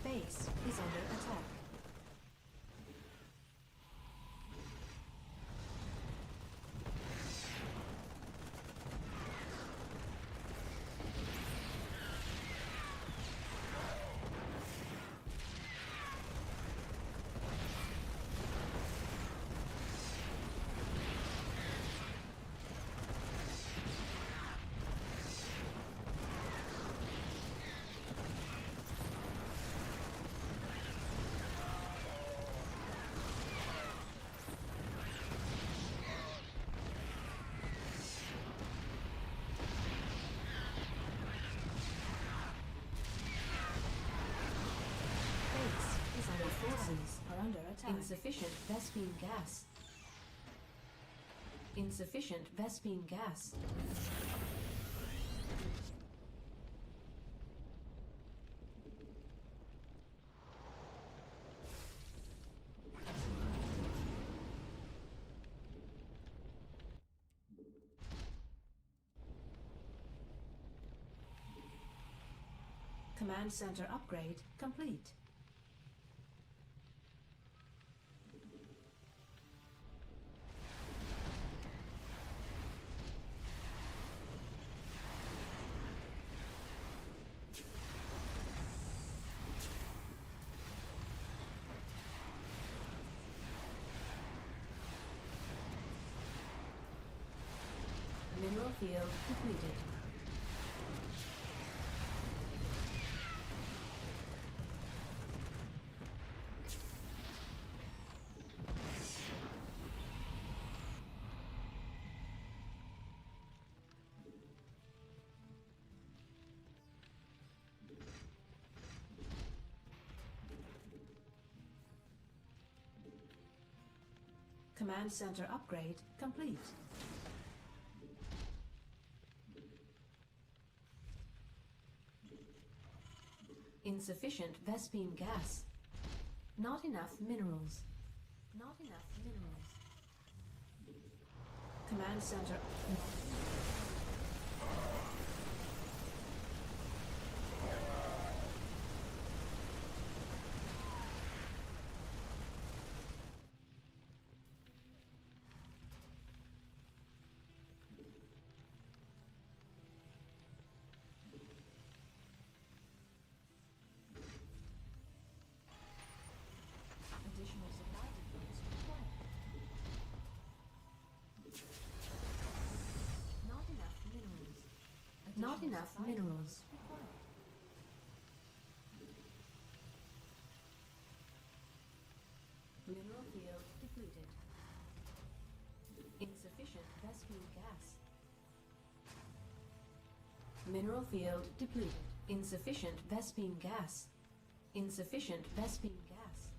Speaker 2: Base is under attack. Forces are under attack. Insufficient Vespine gas. Insufficient Vespine gas. Command center upgrade complete. Mineral field depleted. Command center upgrade complete. Insufficient Vespine gas. Not enough minerals. Not enough minerals. Command center. Additional supply depots required. Not enough minerals. Not enough minerals. Required. Mineral field depleted. Insufficient Vespine gas. Mineral field depleted. Insufficient Vespine gas. Insufficient Vespine gas.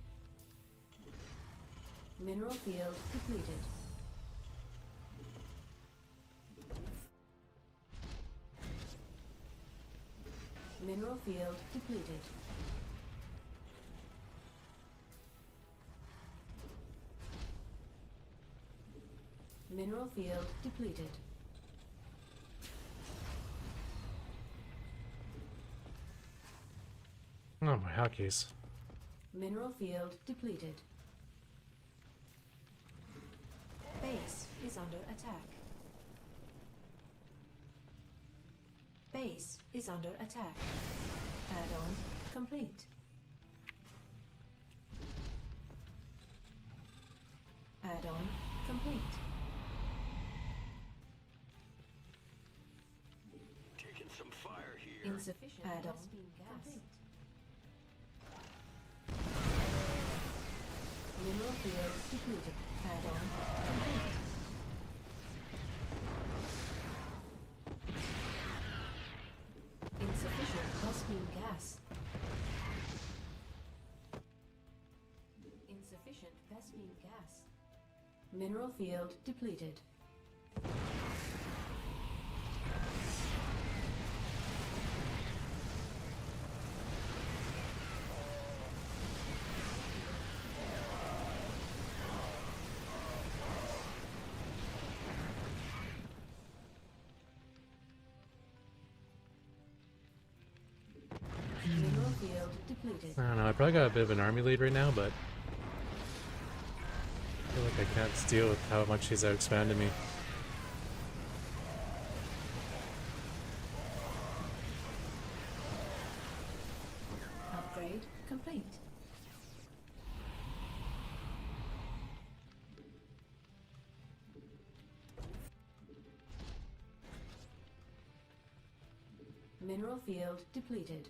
Speaker 2: Mineral field depleted. Mineral field depleted. Mineral field depleted.
Speaker 1: Oh my hotkeys.
Speaker 2: Mineral field depleted. Base is under attack. Base is under attack. Add-on complete. Add-on complete.
Speaker 3: Taking some fire here.
Speaker 2: Insufficient add-on complete. Mineral field depleted. Add-on complete. Insufficient Vespene gas. Insufficient Vespene gas. Mineral field depleted. Mineral field depleted.
Speaker 1: I don't know, I probably got a bit of an army lead right now, but I feel like I can't deal with how much he's outexpanded me.
Speaker 2: Upgrade complete. Mineral field depleted.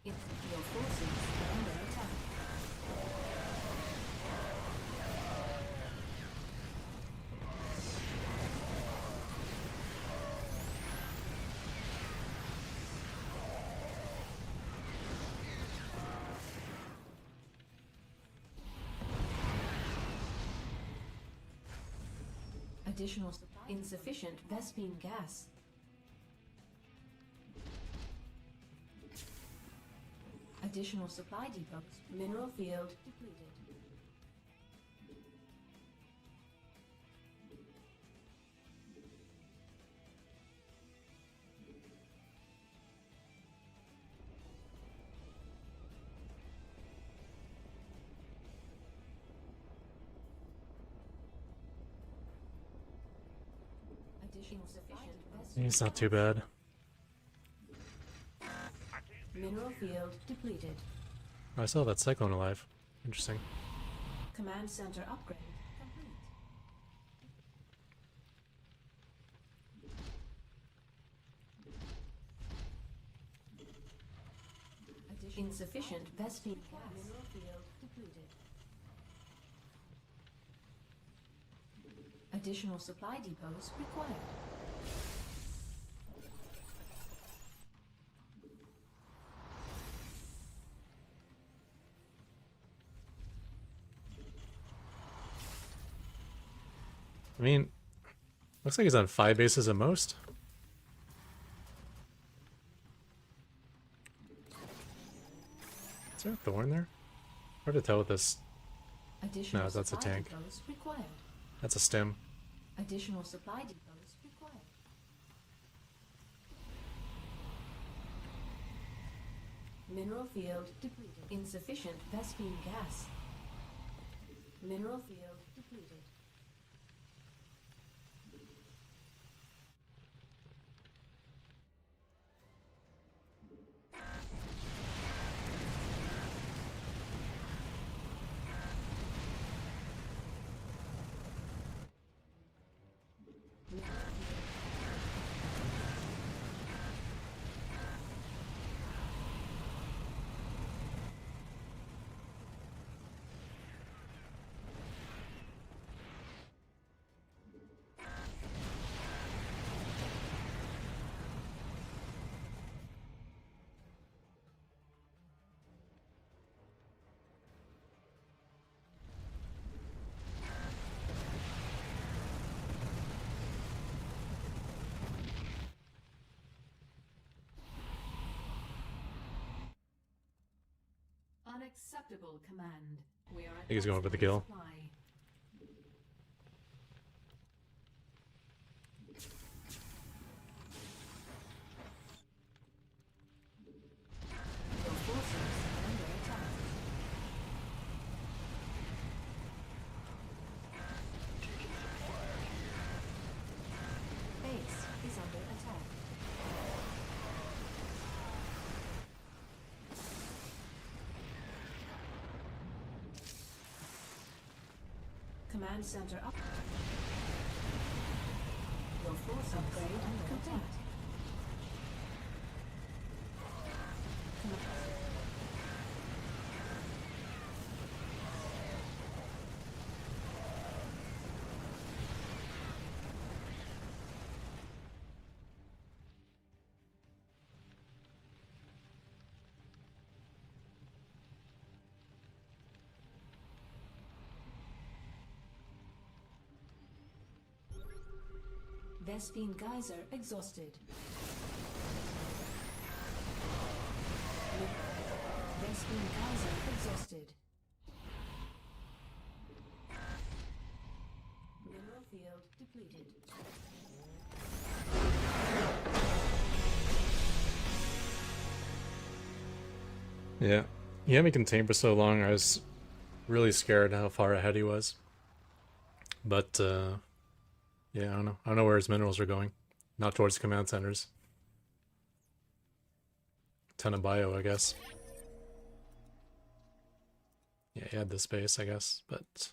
Speaker 2: Your forces are under attack. Additional supply. Insufficient Vespene gas. Additional supply depots. Mineral field depleted. Additional sufficient
Speaker 1: He's not too bad.
Speaker 2: mineral field depleted.
Speaker 1: I still have that cyclone alive. Interesting.
Speaker 2: Command center upgrade complete. Insufficient Vespene gas. Mineral field depleted. Additional supply depots required.
Speaker 1: I mean, looks like he's on 5 bases at most. Is there a thorn there? Hard to tell with this.
Speaker 2: Additional
Speaker 1: No, that's a
Speaker 2: supply
Speaker 1: tank.
Speaker 2: depots required.
Speaker 1: That's a stem.
Speaker 2: Additional supply depots required. Mineral field depleted. Insufficient Vespene gas. Mineral field depleted. Unacceptable command. We are at
Speaker 1: think he's going for the
Speaker 2: maximum
Speaker 1: kill.
Speaker 2: supply. Your forces are under attack. Base is under attack. Command center up. Your force upgrade complete. Vespine geyser exhausted. Vespine geyser exhausted. Mineral field depleted.
Speaker 1: Yeah. He had me contained for so long, I was really scared how far ahead he was. But, yeah, I don't know. I don't know where his minerals are going. Not towards the command centers. Ton of bio, I guess. Yeah, he had the space, I guess, but...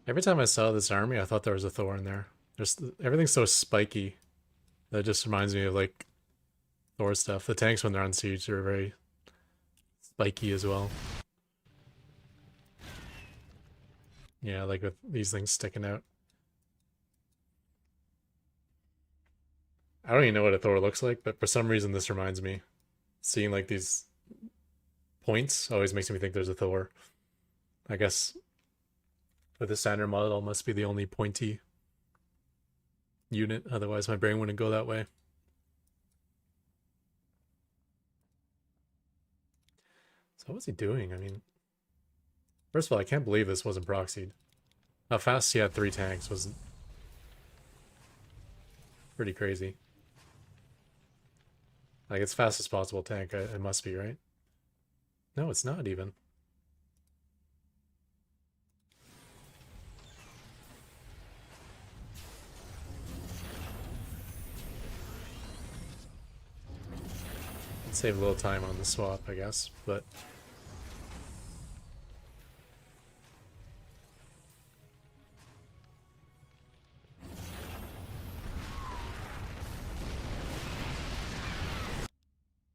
Speaker 1: Every time I saw this army, I thought there was a Thor in there. Everything's so spiky. That just reminds me of, like, Thor stuff. The tanks, when they're on siege, are very spiky as well. Yeah, like with these things sticking out. I don't even know what a Thor looks like, but for some reason this reminds me. Seeing, like, these points always makes me think there's a Thor. I guess with the standard model must be the only pointy unit, otherwise my brain wouldn't go that way. So what was he doing? I mean, first of all, I can't believe this wasn't proxied. How fast he had 3 tanks was pretty crazy. Like, it's fastest possible tank, it must be, right? No, it's not even. Save a little time on the swap, I guess, but...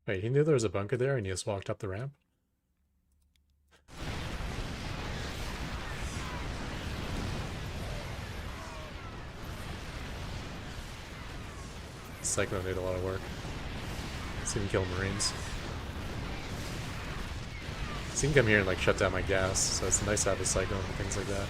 Speaker 1: Wait, he knew there was a bunker there and he just walked up the ramp? Cyclone did a lot of work. See him kill Marines. See him come here and, like, shut down my gas, so it's nice to have a Cyclone and things like that.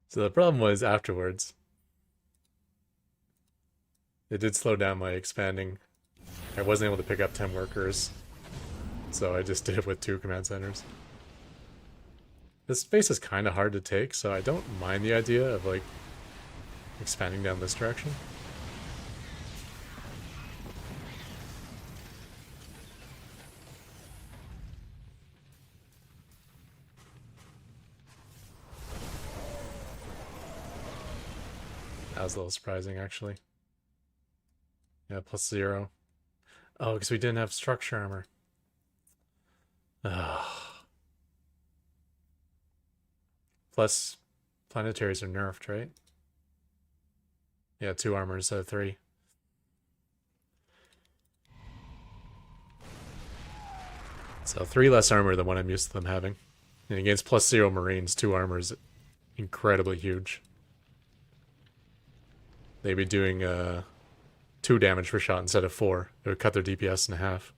Speaker 1: So the problem was afterwards, it did slow down my expanding. I wasn't able to pick up 10 workers, so I just did it with 2 command centers. This space is kind of hard to take, so I don't mind the idea of, like, expanding down this direction. That was a little surprising, actually. Yeah, +0. Oh, because we didn't have structure armor. Plus, planetaries are nerfed, right? Yeah, 2 armor instead of 3. So 3 less armor than what I'm used to them having. And against +0 Marines, 2 armor is incredibly huge. They'd be doing 2 damage per shot instead of 4. It would cut their DPS in half.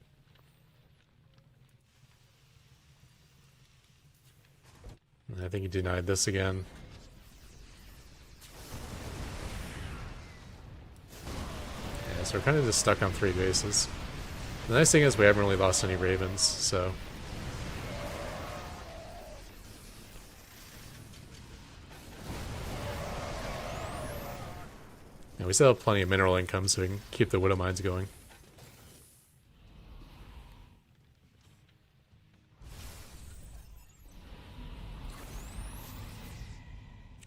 Speaker 1: And I think he denied this again. Yeah, so we're kind of just stuck on 3 bases. The nice thing is we haven't really lost any Ravens, so... And we still have plenty of mineral income, so we can keep the Widow Mines going.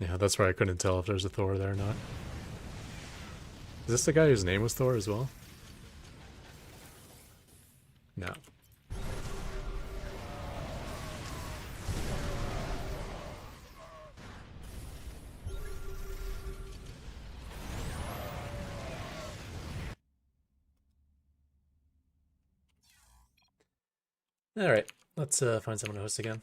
Speaker 1: Yeah, that's why I couldn't tell if there's a Thor there or not. Is this the guy whose name was Thor as well? No. Alright, let's find someone to host again.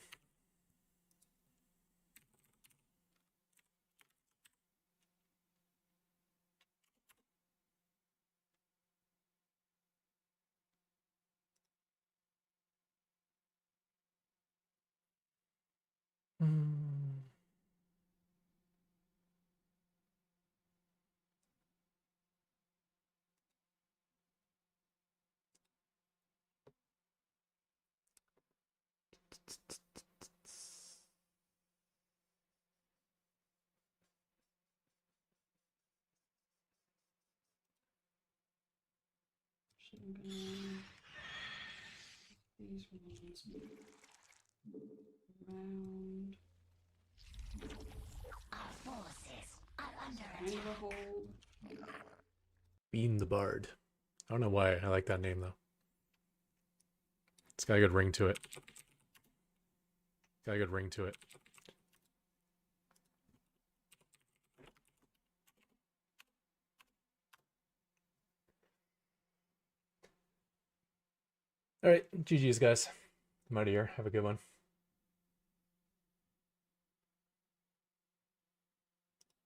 Speaker 6: These ones around.
Speaker 5: Our forces are under
Speaker 6: Kind
Speaker 5: attack.
Speaker 6: of a hold.
Speaker 1: Bean the Bard. I don't know why I like that name, though. It's got a good ring to it. Got a good ring to it. Alright, GG's, guys. I'm out of here. Have a good one.